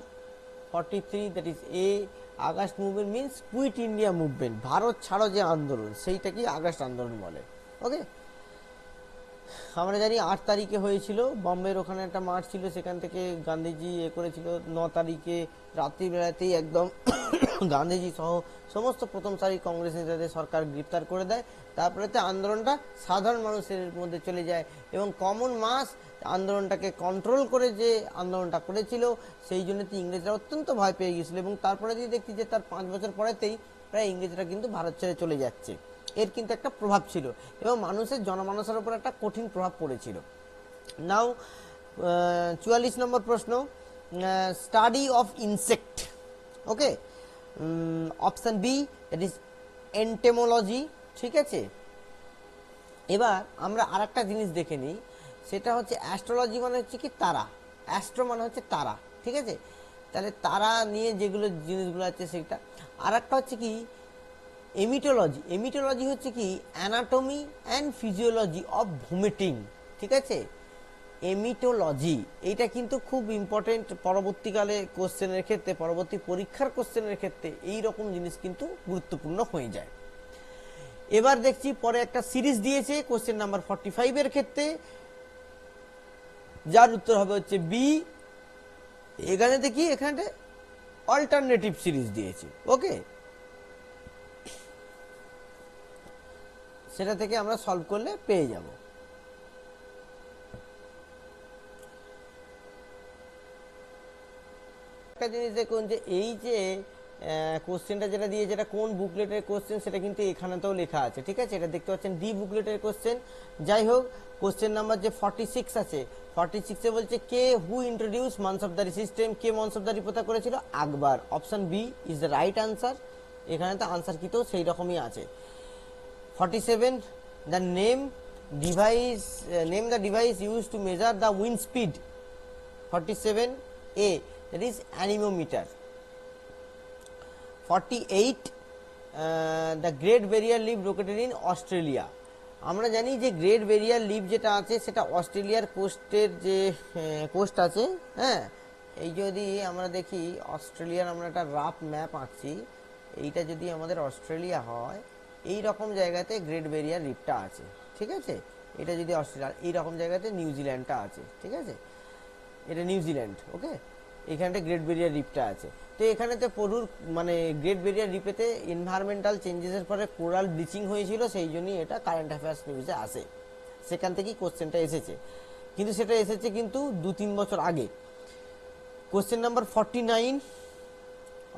43, that is A. August movement means quit India movement, Bharat ছাড়ো যে আন্দোলন, সেইটাকে August আন্দোলন বলে। ওকে, আমরা জানি 8 তারিখে হয়েছিল, বম্বের ওখানে একটা মাঠ ছিল, সেখান থেকে গান্ধীজি করেছিল। 9 তারিখে রাত্রিবেলাতেই একদম গান্ধীজি সহ সমস্ত প্রথম সারি কংগ্রেস নেতাদের সরকার গ্রেপ্তার করে দেয়। তারপরে আন্দোলনটা সাধারণ মানুষের মধ্যে চলে যায় এবং কমন মাস আন্দোলনটাকে কন্ট্রোল করে যে আন্দোলনটা করেছিল, সেই জন্য ইংরেজরা অত্যন্ত ভয় পেয়ে গিয়েছিল। এবং তারপরে যদি দেখছি যে তার 5 বছর পরেতেই প্রায় ইংরেজরা কিন্তু ভারত ছেড়ে চলে যাচ্ছে। এর কিন্তু একটা প্রভাব ছিল এবং মানুষের জনমানসের উপর একটা কঠিন প্রভাব পড়েছিল। নাও 44 নম্বর প্রশ্ন, study of insect. Okay, option B, that is entomology. ঠিক আছে, এবার আমরা আর একটা জিনিস দেখে নিই, সেটা হচ্ছে অ্যাস্ট্রোলজি মানে হচ্ছে কি তারা, অ্যাস্ট্রো মানে হচ্ছে তারা। ঠিক আছে, তাহলে তারা নিয়ে যেগুলো জিনিসগুলো আছে সেটা। আর একটা হচ্ছে কি এমিটোলজি। এমিটোলজি হচ্ছে কি anatomy and physiology of vomiting. ঠিক আছে, এমিটোলজি এইটা কিন্তু খুব ইম্পর্টেন্ট পরবর্তীকালে কোশ্চেনের ক্ষেত্রে, পরবর্তী পরীক্ষার কোশ্চেনের ক্ষেত্রে এই রকম জিনিস কিন্তু গুরুত্বপূর্ণ হয়ে যায়। এবার দেখছি পরে একটা সিরিজ দিয়েছে কোশ্চেন নাম্বার 45 এর ক্ষেত্রে, যার উত্তর হবে হচ্ছে বি। এখানে দেখি এখানে অল্টারনেটিভ সিরিজ দিয়েছে। ওকে, সেটা থেকে আমরা সলভ করলে পেয়ে যাব। একটা জিনিস দেখুন যে এই যে কোশ্চেনটা যেটা দিয়ে, যেটা কোন বুকলেটের কোশ্চেন সেটা কিন্তু এখানেতেও লেখা আছে। ঠিক আছে, এটা দেখতে পাচ্ছেন ডি বুকলেটের কোশ্চেন। যাই হোক, কোশ্চেন নাম্বার যে 46 আছে, 46-এ বলছে কে হু ইন্ট্রোডিউস মানসবদারি সিস্টেম, কে মানসবদারি প্রথা করেছিল? Akbar. Option B is the right answer. এখানে তো আনসার কিন্তু সেই রকমই আছে। 47, the name the device used to measure the wind speed. 47A, that is anemometer. 48, the Great Barrier Reef located in Australia. আমরা জানি যে গ্রেট ব্যারিয়ার লিফ যেটা আছে সেটা অস্ট্রেলিয়ার কোস্টের যে কোস্ট আছে। হ্যাঁ, এই যদি আমরা দেখি অস্ট্রেলিয়ার, আমরা একটা রাফ ম্যাপ আঁকছি, এইটা যদি আমাদের অস্ট্রেলিয়া হয়, এই রকম জায়গাতে গ্রেট ব্যারিয়ার রিফটা আছে। ঠিক আছে, এটা যদি অস্ট্রেলিয়া, এই রকম জায়গাতে নিউজিল্যান্ডটা আছে। ঠিক আছে, এটা নিউজিল্যান্ড। ওকে, এখানটা গ্রেট ব্যারিয়ার রিফটা আছে। তো এখানেতে প্রচুর মানে গ্রেট ব্যারিয়ার রিফেতে এনভায়রনমেন্টাল চেঞ্জেসের পরে কোরাল ব্লিচিং হয়েছিল, সেই জন্যই এটা কারেন্ট অ্যাফেয়ার্স নিউজে আসে, সেখান থেকেই কোশ্চেনটা এসেছে। কিন্তু সেটা এসেছে কিন্তু 2-3 বছর আগে। কোশ্চেন নাম্বার 49,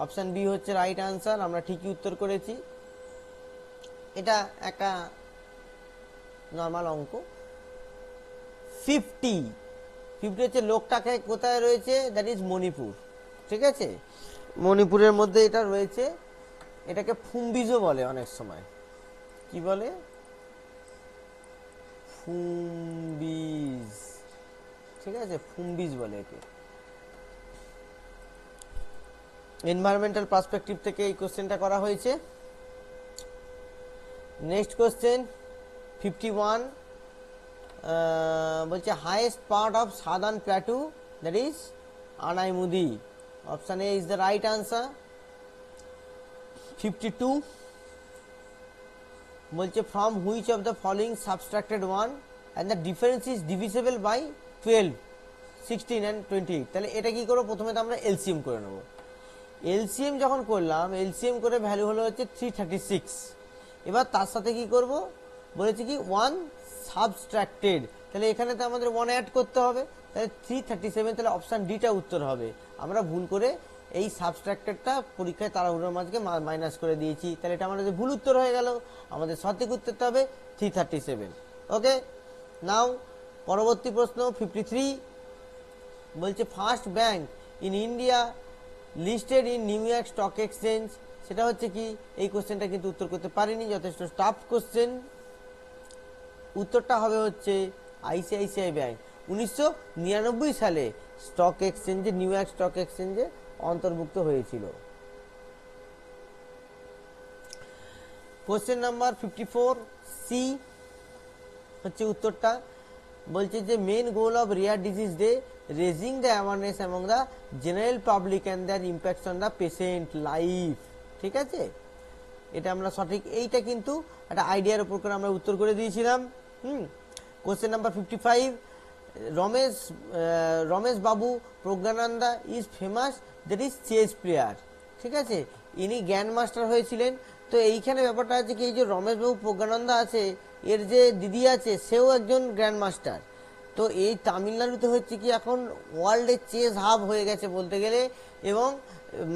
অপশান বি হচ্ছে রাইট আনসার। আমরা ঠিকই উত্তর করেছি। এটা একটা নর্মাল অঙ্ক। 50 হচ্ছে লোকটাকে কোথায় রয়েছে? That is Manipur. ঠিক আছে, মণিপুরের মধ্যে এটা রয়েছে। এটাকে ফুম্বিজও বলে অনেক সময়। কি বলে? ফুম্বিজ। ঠিক আছে, ফুম্বিজ বলে একে। এনভায়রনমেন্টাল পার্সপেক্টিভ থেকে এই কোশ্চেনটা করা হয়েছে। নেক্সট কোশ্চেন 51, বলছে highest part of southern plateau, that is Anaimudi. Option A is the right answer. 52, বলছে from which of the following subtracted one and the difference is divisible by 12, 16 and 28। তাহলে এটা কি করবো? প্রথমে তো আমরা এলসিএম করে নেবো। এলসিএম যখন করলাম, এলসিএম করে ভ্যালু হলো হচ্ছে 336। এবার তার সাথে কি করব বলেছি কি 1 সাবস্ট্রাক্টেড, তাহলে এখানে তো আমাদের 1 অ্যাড করতে হবে, তাহলে 337। তাহলে অপশান ডিটা উত্তর হবে। আমরা ভুল করে এই সাবস্ট্রাক্টেডটা পরীক্ষায় তাড়াহুড়োর মাঝে মাইনাস করে দিয়েছি, তাহলে এটা আমাদের ভুল উত্তর হয়ে গেল। আমাদের সঠিক উত্তরটা হবে 337। ওকে, নাও পরবর্তী প্রশ্ন 53, বলছে first bank in India listed in new York stock exchange. সেটা হচ্ছে কি? এই কোশ্চেনটা কিন্তু উত্তর করতে পারিনি, যথেষ্ট টাফ কোশ্চেন। উত্তরটা হবে হচ্ছে আইসিআইসিআই ব্যাংক 1999 সালে স্টক এক্সচেঞ্জে, নিউ ইয়র্ক স্টক এক্সচেঞ্জে অন্তর্ভুক্ত হয়েছিল। কোশ্চেন নাম্বার 54 সি হচ্ছে উত্তরটা। বলছে যে main goal of rare disease day, raising the awareness among the general public and their impacts on the patient life. ঠিক আছে, এটা আমরা সঠিক, এইটা কিন্তু একটা আইডিয়ার উপর করে আমরা উত্তর করে দিয়েছিলাম। Question number 55, Ramesh Babu Praggnanandhaa is famous, that is chess player. ঠিক আছে, ইনি গ্র্যান্ড মাস্টার হয়েছিলেন। তো এইখানে ব্যাপারটা আছে কি, এই যে রমেশ বাবু প্রজ্ঞানন্দা আছে, এর যে দিদি আছে সেও একজন গ্র্যান্ড মাস্টার। তো এই তামিলনাড়ুতে হচ্ছে কি এখন ওয়ার্ল্ডের চেস হাব হয়ে গেছে বলতে গেলে, এবং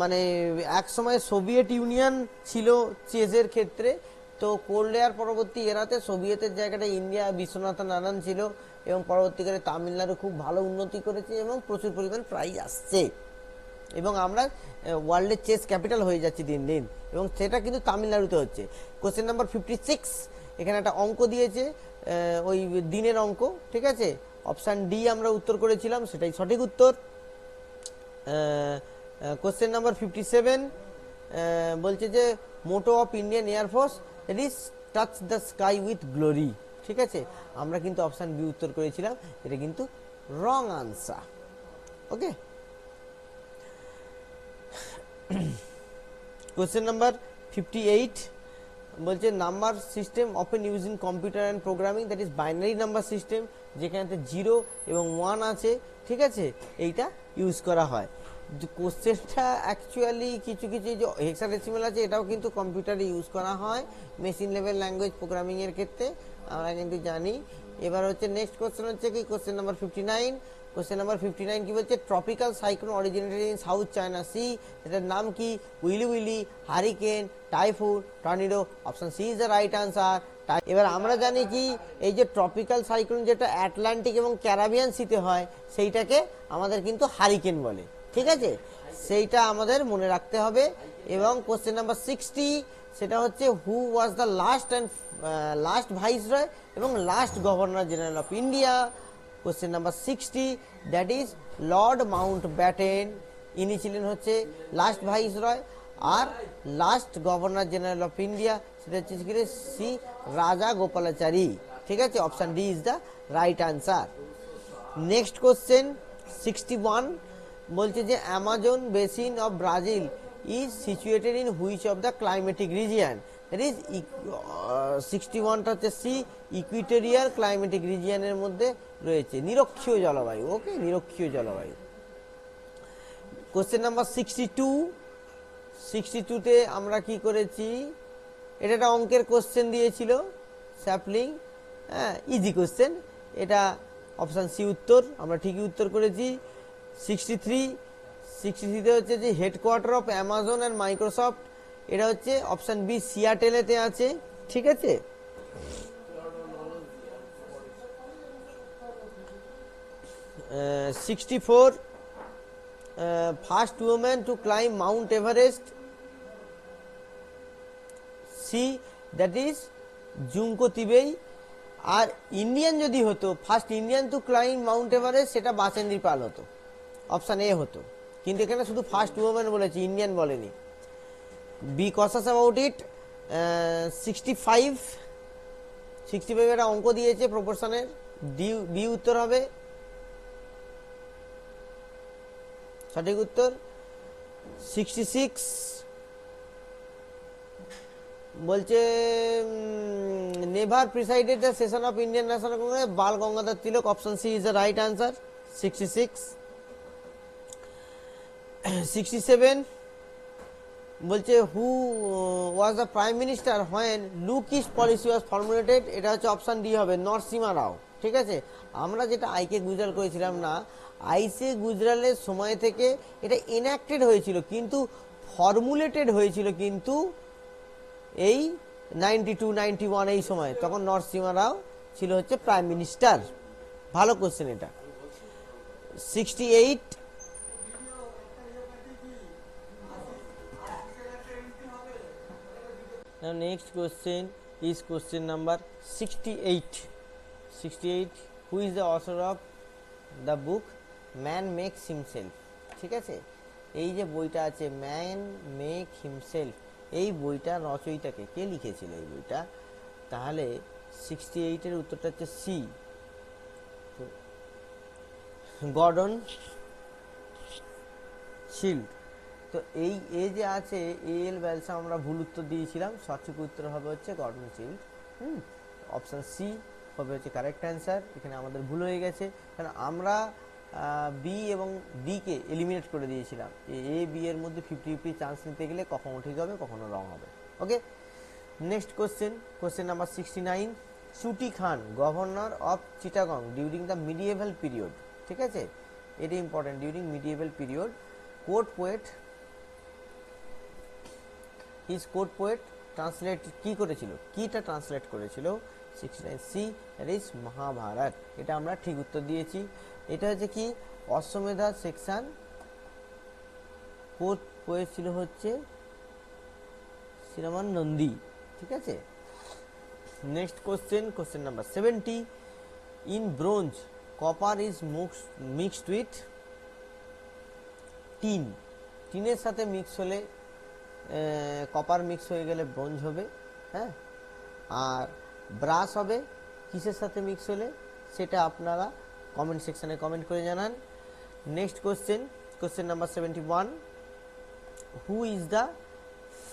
মানে এক সময় সোভিয়েত ইউনিয়ন ছিল চেসের ক্ষেত্রে। তো কোল্ড এয়ার পরবর্তী এরাতে সোভিয়েতের জায়গাটা ইন্ডিয়া বিশ্বনাথন আনন্দ ছিল এবং পরবর্তীকালে তামিলনাড়ু খুব ভালো উন্নতি করেছে এবং প্রচুর পরিমাণ প্রাইজ আসছে এবং আমরা ওয়ার্ল্ডের চেস ক্যাপিটাল হয়ে যাচ্ছি দিন দিন, এবং সেটা কিন্তু তামিলনাড়ুতে হচ্ছে। কোশ্চেন নাম্বার 56, এখানে একটা অঙ্ক দিয়েছে, ওই দিনের অঙ্ক, ঠিক আছে। অপশান ডি আমরা উত্তর করেছিলাম, সেটাই সঠিক উত্তর। কোশ্চেন নাম্বার 57 বলছে যে motto of Indian air force that is touch the sky with glory, ঠিক আছে। আমরা কিন্তু অপশান বি উত্তর করেছিলাম, এটা কিন্তু রং আনসার। ওকে, কোশ্চেন নাম্বার 58 বলছে number system often use in computer and programming that is binary number system, যেখানে 0 এবং 1 আছে, ঠিক আছে, এইটা ইউজ করা হয়। কোশ্চেনটা অ্যাকচুয়ালি কিছু কিছু যে হেক্সাডেসিমাল আছে এটাও কিন্তু কম্পিউটারে ইউজ করা হয় মেশিন লেভেল ল্যাঙ্গুয়েজ প্রোগ্রামিংয়ের ক্ষেত্রে, আমরা কিন্তু জানি। এবার হচ্ছে নেক্সট কোশ্চেন হচ্ছে কি কোশ্চেন নাম্বার 59। কোশ্চেন নাম্বার 59 কি বলছে, tropical cyclone originated in South China Sea, এটার নাম কি, willy willy, hurricane, typhoon, tornado. Option C is the right answer. এবার আমরা জানি কি এই যে ট্রপিক্যাল সাইক্লোন যেটা আটলান্টিক এবং ক্যারিবিয়ান সিতে হয় সেইটাকে আমাদের কিন্তু হারিকেন বলে, ঠিক আছে, সেইটা আমাদের মনে রাখতে হবে। এবং কোশ্চেন নাম্বার 60 সেটা হচ্ছে who was the last viceroy এবং last governor general of India. Question number 60 that is lord Mountbatten ছিলেন হচ্ছে লাস্ট ভাইসরয়, আর last governor general of India সেটা হচ্ছে সি রাজা গোপালাচারী, ঠিক আছে। Option D is the right answer. Next question 61 বলছে যে Amazon basin of Brazil is situated in which of the climatic region, that is 61টা হচ্ছে সি ইকুইটোরিয়াল ক্লাইমেটিক রিজিয়নের মধ্যে রয়েছে, নিরক্ষীয় জলবায়ু। ওকে, নিরক্ষীয় জলবায়ু। কোশ্চেন নাম্বার 62তে আমরা কি করেছি, এটা একটা অঙ্কের কোশ্চেন দিয়েছিল স্যাপলিং, হ্যাঁ, ইজি কোশ্চেন, এটা অপশান সি উত্তর, আমরা ঠিকই উত্তর করেছি। 63তে হচ্ছে যে headquarter of Amazon and Microsoft, এটা হচ্ছে অপশান বি সিয়াটেলেতে আছে, ঠিক আছে। 64 first woman to climb Mount Everest, C that is Junko Tabei. আর ইন্ডিয়ান যদি হতো, first Indian to climb Mount Everest, সেটা বাচেন্দ্রী পাল হতো, অপশান এ হতো, কিন্তু এখানে শুধু ফার্স্ট ওম্যান বলেছি, ইন্ডিয়ান বলেনি। Be cautious about it. 65 একটা অঙ্ক দিয়েছে প্রপোর্শনের, বি উত্তর হবে সঠিক উত্তর। 66 বলছে never presided the session of Indian National Congress, Bal Gangadhar Tilak, option C is the right answer. 67 বলছে who was the prime minister when look east policy was formulated, এটা হচ্ছে অপশন ডি হবে নরসিমা রাও, ঠিক আছে। আমরা যেটা আইকে গুজরাল করেছিলাম না, আইসে গুজরালের সময় থেকে এটা এনঅ্যাক্টেড হয়েছিল, কিন্তু ফর্মুলেটেড হয়েছিল কিন্তু এই 92-91 এই সময়, তখন নরসিমা রাও ছিল হচ্ছে প্রাইম মিনিস্টার। ভালো কোশ্চেন এটা। 68 Now next question is question number 68. Who is the author of the book Man Makes Himself? ঠিক আছে, এই যে বইটা আছে ম্যান মেক হিমসেলফ, এই বইটা রচয়িতাকে কে লিখেছিল এই বইটা, তাহলে 68 উত্তরটা হচ্ছে সি, গর্ডন শিল্ড। তো এই এ যে আছে এল ব্যালসা, আমরা ভুল উত্তর দিয়েছিলাম, সঠিক উত্তর হবে হচ্ছে গর্ডন শিল্ড। অপশান সি হবে হচ্ছে কারেক্ট অ্যান্সার। এখানে আমাদের ভুল হয়ে গেছে, কারণ আমরা বি এবং ডিকে এলিমিনেট করে দিয়েছিলাম। এ বি এর মধ্যে 50-50 চান্স নিতে গেলে কখনো ঠিক হবে কখনো রং হবে। Okay, next question number 69। Chuti Khan governor of Chittagong during the medieval period, ঠিক আছে, এটা important, during medieval period. Court poet, his court poet translate কি করেছিল, কিটা ট্রান্সলেট করেছিল 69C, দ্যাট ইজ মহাভারত। এটা আমরা ঠিক উত্তর দিয়েছি। এটা হচ্ছে কি অশ্বমেধা সেকশন, পোয়েট ছিল হচ্ছে শ্রীরামান নন্দী, ঠিক আছে। Next question number 70, in bronze copper is mixed with tin. টিনের সাথে মিক্স হলে কপার মিক্স হয়ে গেলে ব্রোঞ্জ হবে, হ্যাঁ। আর ব্রাশ হবে কিসের সাথে মিক্স হলে, সেটা আপনারা কমেন্ট সেকশনে কমেন্ট করে জানান। Next question number 71, who is the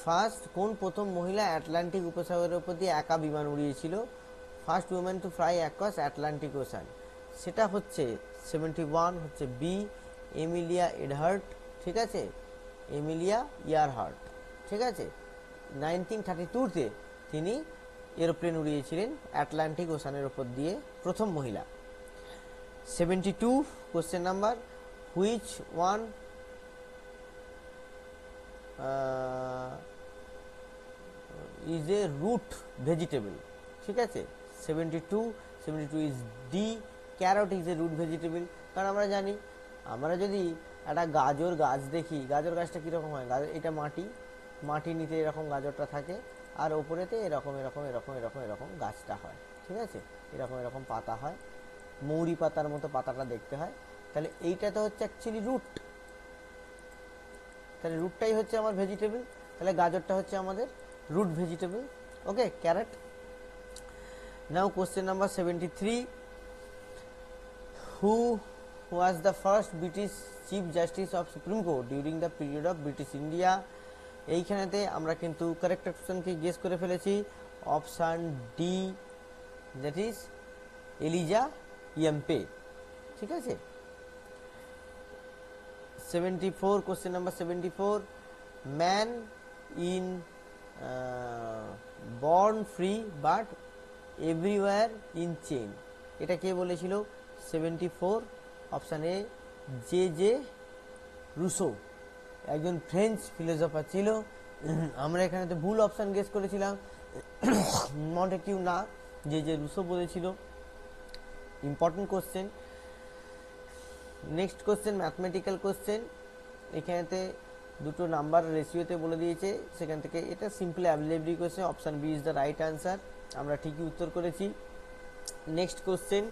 first, কোন প্রথম মহিলা আটলান্টিক উপসাগরের উপর দিয়ে একা বিমান উড়িয়েছিল, first women to fly across Atlantic ocean, সেটা হচ্ছে 71 হচ্ছে বি, এমিলিয়া এডহার্ট, ঠিক আছে, এমিলিয়া ইয়ারহার্ট, ঠিক আছে। 1932-তে তিনি এরোপ্লেন উড়িয়েছিলেন আটলান্টিক ওশানের উপর দিয়ে, প্রথম মহিলা। 72 question number, which one is a root vegetable, ঠিক আছে। 72 is D, carrot is a root vegetable. কারণ আমরা জানি, আমরা যদি একটা গাজর গাছ দেখি, গাজর গাছটা কীরকম হয়, এটা মাটি নিতে এরকম গাজরটা থাকে, আর ওপরেতে এরকম এরকম এরকম এরকম এরকম গাছটা হয়, ঠিক আছে, এরকম এরকম পাতা হয়, মৌরি পাতার মতো পাতাটা দেখতে হয়। তাহলে এইটা তো হচ্ছে অ্যাকচুয়ালি রুট, তাহলে রুটটাই হচ্ছে আমার ভেজিটেবল, তাহলে গাজরটা হচ্ছে আমাদের root vegetable, okay, carrot. Now question number 73, who was the first British chief justice of supreme court during the period of British India. এইখানেতে আমরা কিন্তু কারেক্ট অপশনকে গেস করে ফেলেছি, option D, that is Elijah Impey, ঠিক আছে। 74 question number 74, man in born free but everywhere in chain, এটা কে বলেছিল? 74 অপশান এ জে রুসো, একজন ফ্রেঞ্চ ফিলোসফার ছিল। আমরা এখানে তো ভুল অপশান গেস করেছিলাম, মন্টেকিউ না, জে রুসো বলেছিল। Important question. Next question mathematical question, এখানেতে দুটো নাম্বার রেশিওতে বলে দিয়েছে, সেখান থেকে এটা simple available question, option B is the right answer, আমরা ঠিকই উত্তর করেছি। Next question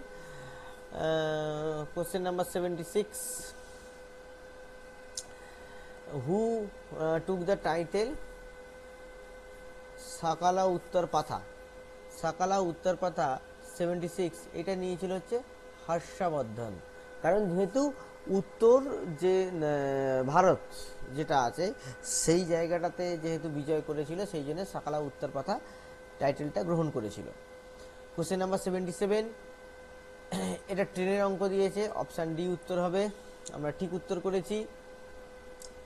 number 76, who took the title সাকালা উত্তর পাথা। সাকালা উত্তর পাথা 76 এটা নিয়েছিল হচ্ছে হর্ষবর্ধন। কারণ যেহেতু উত্তর যে ভারত যেটা আছে সেই জায়গাটাতে যেহেতু বিজয় করেছিল, সেই জন্য সাকালা উত্তর পাথা টাইটেলটা গ্রহণ করেছিল। কোশ্চেন নাম্বার 77, এটা ট্রেনের অঙ্ক দিয়েছে, অপশান ডি উত্তর হবে, আমরা ঠিক উত্তর করেছি।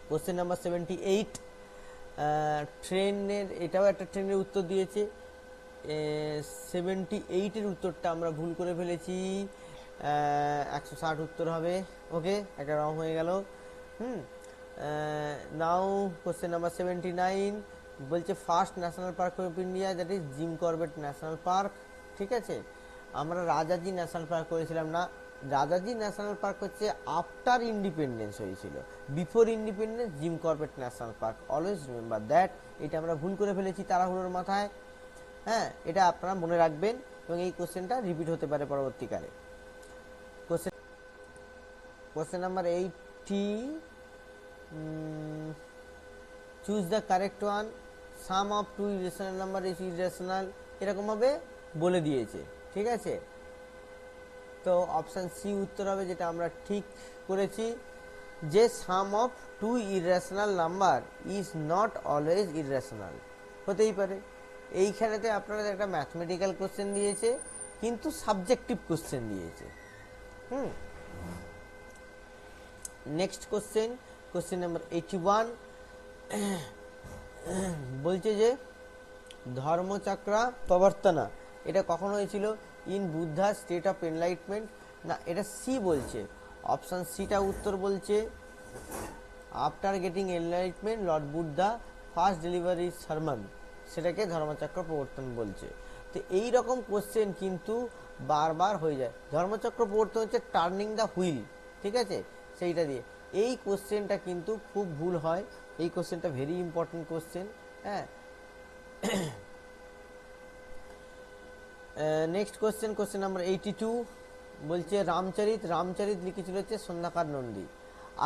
কোশ্চেন নাম্বার 78, ট্রেনের, এটাও একটা ট্রেনের উত্তর দিয়েছে, 78-এর উত্তরটা আমরা ভুল করে ফেলেছি, 160 উত্তর হবে, ওকে, একটা রং হয়ে গেল। নাও কোশ্চেন নাম্বার 79 বলছে first national park of India, that is Jim Corbett national park, ঠিক আছে। আমরা রাজাজি ন্যাশনাল পার্ক করেছিলাম না, রাজাজি ন্যাশনাল পার্ক হচ্ছে আফটার ইন্ডিপেন্ডেন্স হয়েছিল, before independence Jim Corbett national park, always remember that. এটা আমরা ভুল করে ফেলেছি তাড়াহুড়োর মাথায়, হ্যাঁ, এটা আপনারা মনে রাখবেন এবং এই কোশ্চেনটা রিপিট হতে পারে পরবর্তীকালে। Question number 80, choose the correct one, sum of two irrational number is irrational, এরকমভাবে বলে দিয়েছে, ঠিক আছে। তো অপশান সি উত্তর হবে, যেটা আমরা ঠিক করেছি, যে sum of two irrational number is not always irrational, হতেই পারে। এইখানেতে আপনারা একটা ম্যাথমেটিক্যাল কোশ্চেন দিয়েছে, কিন্তু সাবজেক্টিভ কোশ্চেন দিয়েছে। নেক্সট কোশ্চেন নাম্বার 81, বলছে যে ধর্মচক্রা প্রবর্তনা এটা কখন হয়েছিল? In Buddha state of enlightenment, না, এটা সি বলছে, অপশান সিটা উত্তর বলছে, after getting enlightenment lord Buddha first delivery সেটাকে ধর্মচক্র প্রবর্তন বলছে। তো এই রকম কোশ্চেন কিন্তু বারবার হয়ে যায়। ধর্মচক্র প্রবর্তন হচ্ছে টার্নিং দ্য হুইল, ঠিক আছে, সেইটা দিয়ে। এই কোশ্চেনটা কিন্তু খুব ভুল হয়, এই কোশ্চেনটা ভেরি ইম্পর্টেন্ট কোশ্চেন। হ্যাঁ, নেক্সট কোশ্চেন, কোশ্চেন নাম্বার 82 বলছে রামচরিত লিখেছিল হচ্ছে সন্ধ্যাকার নন্দী,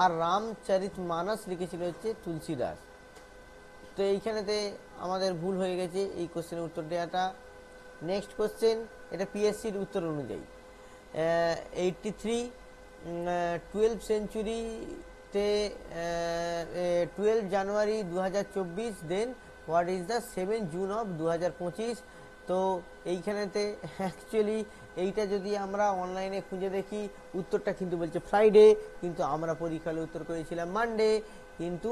আর রামচরিত মানস লিখেছিল হচ্ছে তুলসী দাস। তো এইখানেতে আমাদের ভুল হয়ে গেছে এই কোশ্চেনের উত্তর দেওয়াটা। নেক্সট কোশ্চেন, এটা পিএসসির উত্তর অনুযায়ী 83 12 সেঞ্চুরিতে 12 January 2024, then what is the 7 June of 2025। তো এইখানেতে অ্যাকচুয়ালি এইটা যদি আমরা অনলাইনে খুঁজে দেখি উত্তরটা কিন্তু বলছে ফ্রাইডে, কিন্তু আমরা পরীক্ষার উত্তর করেছিলাম মানডে, কিন্তু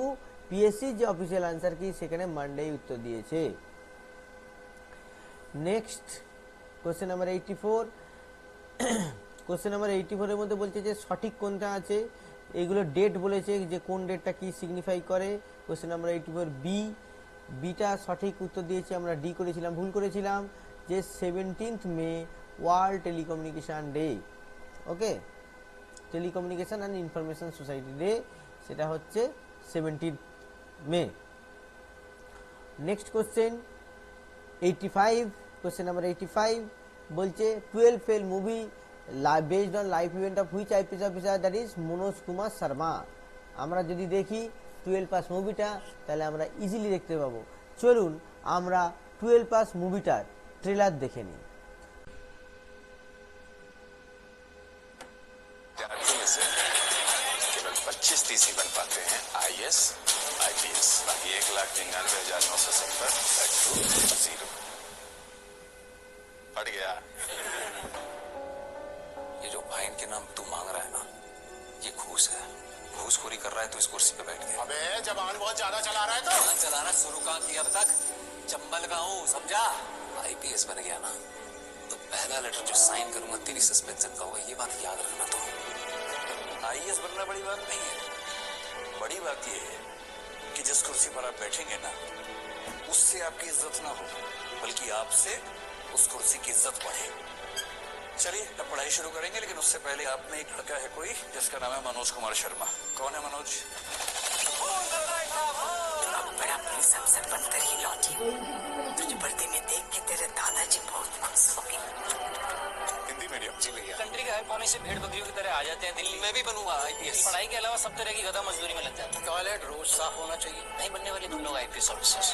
পিএসসির যে অফিসিয়াল আনসার কি সেখানে মানডে উত্তর দিয়েছে। Next question number 84, question number 84 এর মধ্যে বলছে যে সঠিক কোনটা আছে, এগুলো ডেট বলেছে যে কোন ডেটটা কি সিগনিফাই করে। কোশ্চেন নাম্বার 84 বিটা সঠিক উত্তর দিয়েছে, আমরা ডি করেছিলাম, ভুল করেছিলাম, যে 17 মে world telecommunication day. Okay, telecommunication and information society day, সেটা হচ্ছে 17 মে। নেক্সট কোশ্চেন 85, কোশ্চেন নাম্বার 85 বলছে 12 fail movie based on life event of which IPS officer, that is Manoj Kumar Sharma. আমরা যদি দেখি 12 পাস মুভিটা, তাহলে আমরা ইজিলি দেখতে পাবো। চলুন আমরা 12 পাস মুভিটার ট্রেলার দেখে নিই। केवल 25-30 ही बन पाते हैं आईएएस आईपीएस, बाकी 1,99,970 फट गया। ये जो फाइन के नाम तू मांग रहा है ना, ये घूस है। घूसखोरी कर रहा है तो इस कुर्सी पे बैठ गया। अबे जबान बहुत ज्यादा चला रहा है तो जबान चलाना शुरू कहाँ किया अब तक? चंबल का हूँ, समझा? आईपीएस बन गया ना तो पहला लेटर जो साइन करूंगा तेरी सस्पेंशन का होगा, ये बात याद रखना। तो आईएएस बनना बड़ी बात नहीं है, बड़ी बात ये है कि जिस कुर्सी पर आप बैठेंगे ना, उससे आपकी इज्जत ना हो, बल्कि आपसे उस कुर्सी की इज्जत बढ़े। चलिए अब पढ़ाई शुरू करेंगे, लेकिन उससे पहले आप में एक लड़का है कोई जिसका नाम है मनोज कुमार शर्मा। कौन है मनोज? बड़ा पुलिस अफसर बनकर ही लौटी, तुझे वर्दी में देख के तेरे दादाजी बहुत खुश हो गए। हिंदी मीडियम। जी भैया। कंट्री के हर कोने से भेड़ बकरियों की तरह आ जाते हैं दिल्ली। मैं भी बनूंगा आईपीएस। पढ़ाई के अलावा सब तरह की गधा मजदूरी में लग जाते हैं। टॉयलेट रोज साफ होना चाहिए। नहीं बनने वाले तुम लोग आईपीएस ऑफिसर्स।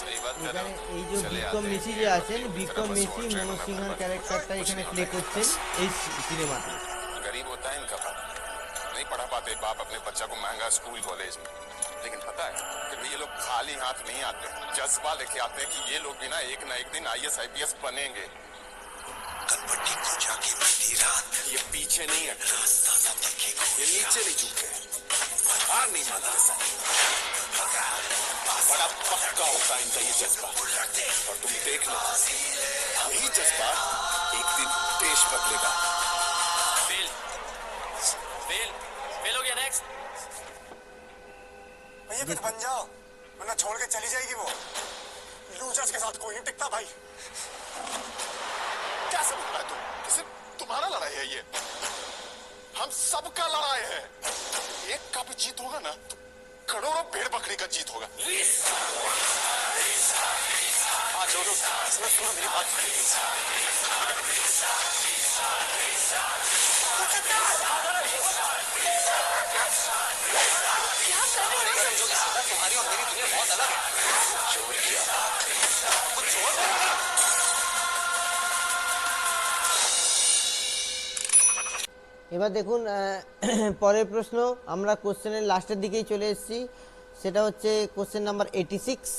सही बात कर এখানে रहे हो। এই যে বিক্রম মেসি যে আছেন, বিক্রম মেসি মনোজ সিনহার ক্যারেক্টারটা এখানে প্লে করছেন এই সিনেমাতে। गरीब होता है इनका बाप, नहीं पढ़ा पाते बाप अपने बच्चा को महंगा स्कूल कॉलेज में, लेकिन पता है फिर भी ये लोग खाली हाथ नहीं आते, जज्बा लेके आते हैं कि ये लोग भी ना एक दिन आईएएस आईपीएस बनेंगे। कलपट्टी को जाके बीती रात, ये पीछे नहीं हटे, रास्ता न देखे, ये नीचे नहीं झुके, हार नहीं मानते, बड़ा पक्का होता है इनका ये जज्बा। और तुम देखना, यही जज्बा एक दिन देश बदलेगा। फेल फेल फेल हो गया। नेक्स्ट। भैया कुछ बन जाओ वरना छोड़ के चली जाएगी वो। लूजर्स के साथ कोई नहीं टिकता भाई। क्या समझ रहा है तुम? सिर्फ तुम्हारा लड़ाई है ये, हम सबका लड़ाई है। एक का भी जीत होगा ना तो करोड़ों भेड़ बकरी का जीत होगा। हाँ जोड़ो, सुनो मेरी बात। तुम्हारी और मेरी दुनिया बहुत अलग है। चोर किया कुछ चोर এবার দেখুন পরের প্রশ্ন, আমরা কোশ্চেনের লাস্টের দিকেই চলে এসেছি। সেটা হচ্ছে question number 86,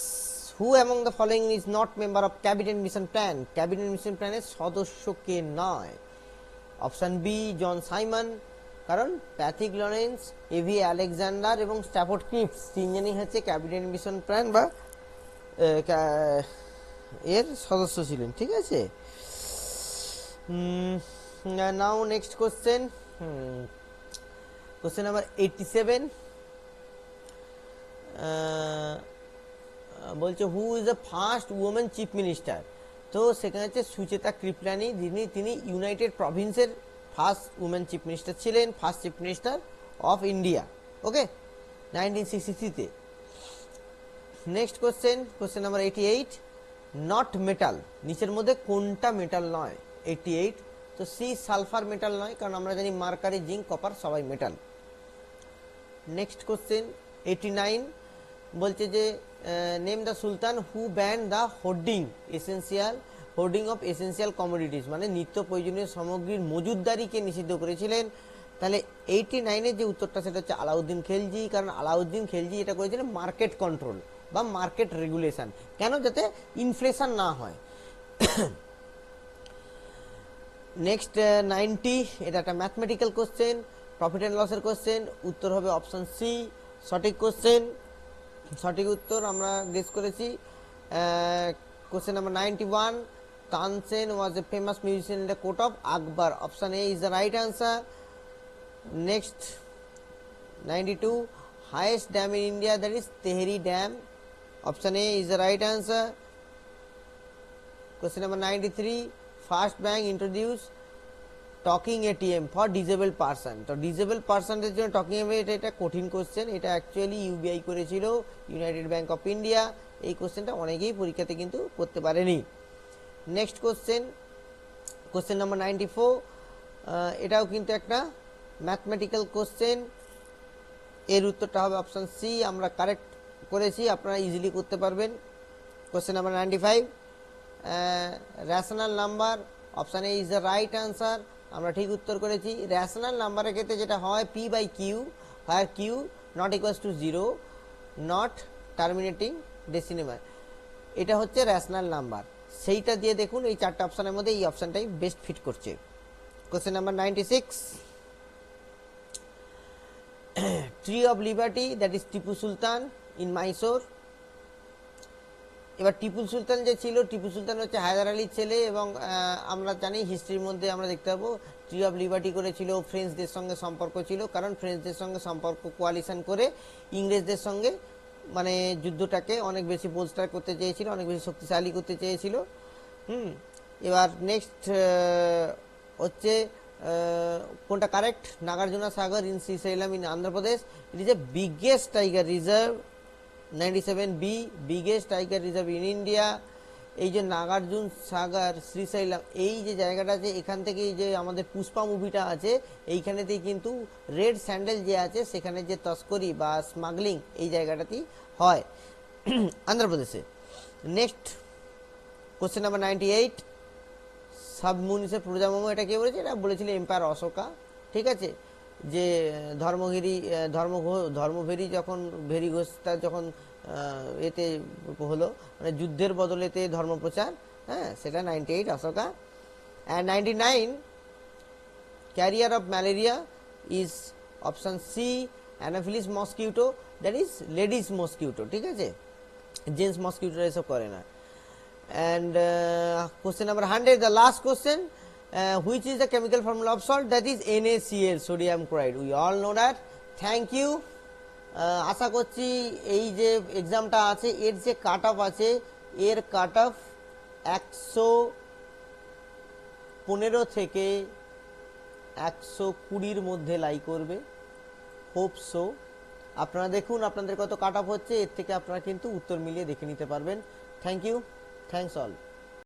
who among the following is not member of cabinet mission plan. Cabinet mission প্ল্যানের সদস্য কে নয়? অপশান বি জন সাইমন, কারণ প্যাথিক লরেন্স, এভি আলেকজান্ডার এবং স্ট্যাফোর্ড ক্রিপস তিনজনই হচ্ছে ক্যাবিনেট মিশন প্ল্যান বা এর সদস্য ছিলেন, ঠিক আছে। Now next question, question number 87, বলছে who is the first women chief minister, তো সেখানে হচ্ছে সুচেতা কৃপলানি, তিনি ইউনাইটেড প্রভিন্সের ফার্স্ট উমেন চিফ মিনিস্টার ছিলেন, first chief minister of India, okay, 1963-তে। Next question number 88, not metal, নিচের মধ্যে কোনটা মেটাল নয়? 88, তো সি সালফার মেটাল নয়, কারণ আমরা জানি মার্কারি, জিঙ্ক, কপার সবাই মেটাল। নেক্সট কোশ্চেন 89 বলছে যে name the sultan who ban the hoarding of essential commodities, মানে নিত্য প্রয়োজনীয় সামগ্রীর মজুদদারিকে নিষিদ্ধ করেছিলেন। তাহলে 89-এর যে উত্তরটা সেটা হচ্ছে আলাউদ্দিন খিলজি, কারণ আলাউদ্দিন খিলজি এটা করেছিলেন মার্কেট কন্ট্রোল বা মার্কেট রেগুলেশন, কেন? যাতে ইনফ্লেশন না হয়। নেক্সট 90, এটা একটা ম্যাথমেটিক্যাল কোশ্চেন, প্রফিট অ্যান্ড লসের কোশ্চেন, উত্তর হবে অপশন সি সঠিক কোশ্চেন। সঠিক উত্তর আমরা গেস করেছি। Question number 91, Tansen was a famous musician in the court of Akbar, option A is the right answer. Next 92, highest dam in India, that is Tehri Dam, option A is the right answer. Question number 93, first bank introduced talking ATM for disable person, তো disable পারসনদের জন্য talking ATM এটা কঠিন question, এটা actually UBI করেছিল, United bank of India. এই কোশ্চেনটা অনেকেই পরীক্ষাতে কিন্তু করতে পারেনি। নেক্সট কোশ্চেন নাম্বার 94, এটাও কিন্তু একটা ম্যাথমেটিক্যাল কোশ্চেন, এর উত্তরটা হবে অপশন সি, আমরা কারেক্ট করেছি, আপনারা ইজিলি করতে পারবেন। Question number 95, rational number, option A is the right answer, আমরা ঠিক উত্তর করেছি। রেশনাল নাম্বারের ক্ষেত্রে যেটা হয় পি বাই কিউ, আর Q not equals to 0, not terminating decimal, এটা হচ্ছে রেশনাল নাম্বার। সেইটা দিয়ে দেখুন এই চারটা অপশনের মধ্যে এই অপশনটাই বেস্ট ফিট করছে। Question number 96, tree of liberty, that is Tipu Sultan in Mysore. এবার টিপু সুলতান যে ছিল, টিপু সুলতান হচ্ছে হায়দার আলীর ছেলে, এবং আমরা জানি হিস্ট্রির মধ্যে আমরা দেখতে পাবো ট্রি অফ লিবার্টি করেছিল, ফ্রেঞ্চদের সঙ্গে সম্পর্ক ছিল, কারণ ফ্রেঞ্চদের সঙ্গে সম্পর্ক কোয়ালিশন করে ইংরেজদের সঙ্গে মানে যুদ্ধটাকে অনেক বেশি বোলস্টার করতে চেয়েছিল, অনেক বেশি শক্তিশালী করতে চেয়েছিল। এবার নেক্সট হচ্ছে কোনটা correct? Nagarjuna Sagar in Srisailam in Andhra Pradesh, it is a biggest tiger reserve. 97B, biggest tiger reserve in India. এই যে নাগার্জুন সাগর শ্রীশৈলম, এই যে জায়গাটা আছে, এখান থেকে যে আমাদের পুষ্পা মুভিটা আছে, এইখানেতেই কিন্তু রেড স্যান্ডেল যে আছে সেখানে যে তস্করি বা স্মাগলিং এই জায়গাটাতেই হয় অন্ধ্রপ্রদেশে। নেক্সট কোশ্চেন নাম্বার 98, সাবমুনিসের প্রজামম, এটা কে বলেছে? এটা বলেছিল এম্পায়ার অশোকা, ঠিক আছে। যে ধর্মভেরি যখন ভেরি ঘোষটা যখন এতে হলো, মানে যুদ্ধের বদলেতে ধর্মপ্রচার, হ্যাঁ, সেটা 98 Ashoka. And 99, carrier of malaria is option C anopheles mosquito, that is ladies mosquito, ঠিক আছে, জেন্টস মসকিউটো এসব করে না। And question number 100, the last question, which is the chemical formula of salt? That is NaCl, sodium chloride. We all know that. Thank you. আশা করছি এই যে এক্সামটা আছে এর যে কাট অফ আছে, এর কাট অফ 115 থেকে 120-র মধ্যে লাই করবে, হোপ সো। আপনারা দেখুন আপনাদের কত কাট অফ হচ্ছে, এর থেকে আপনারা কিন্তু উত্তর মিলিয়ে দেখে নিতে পারবেন। Thank you, thanks all.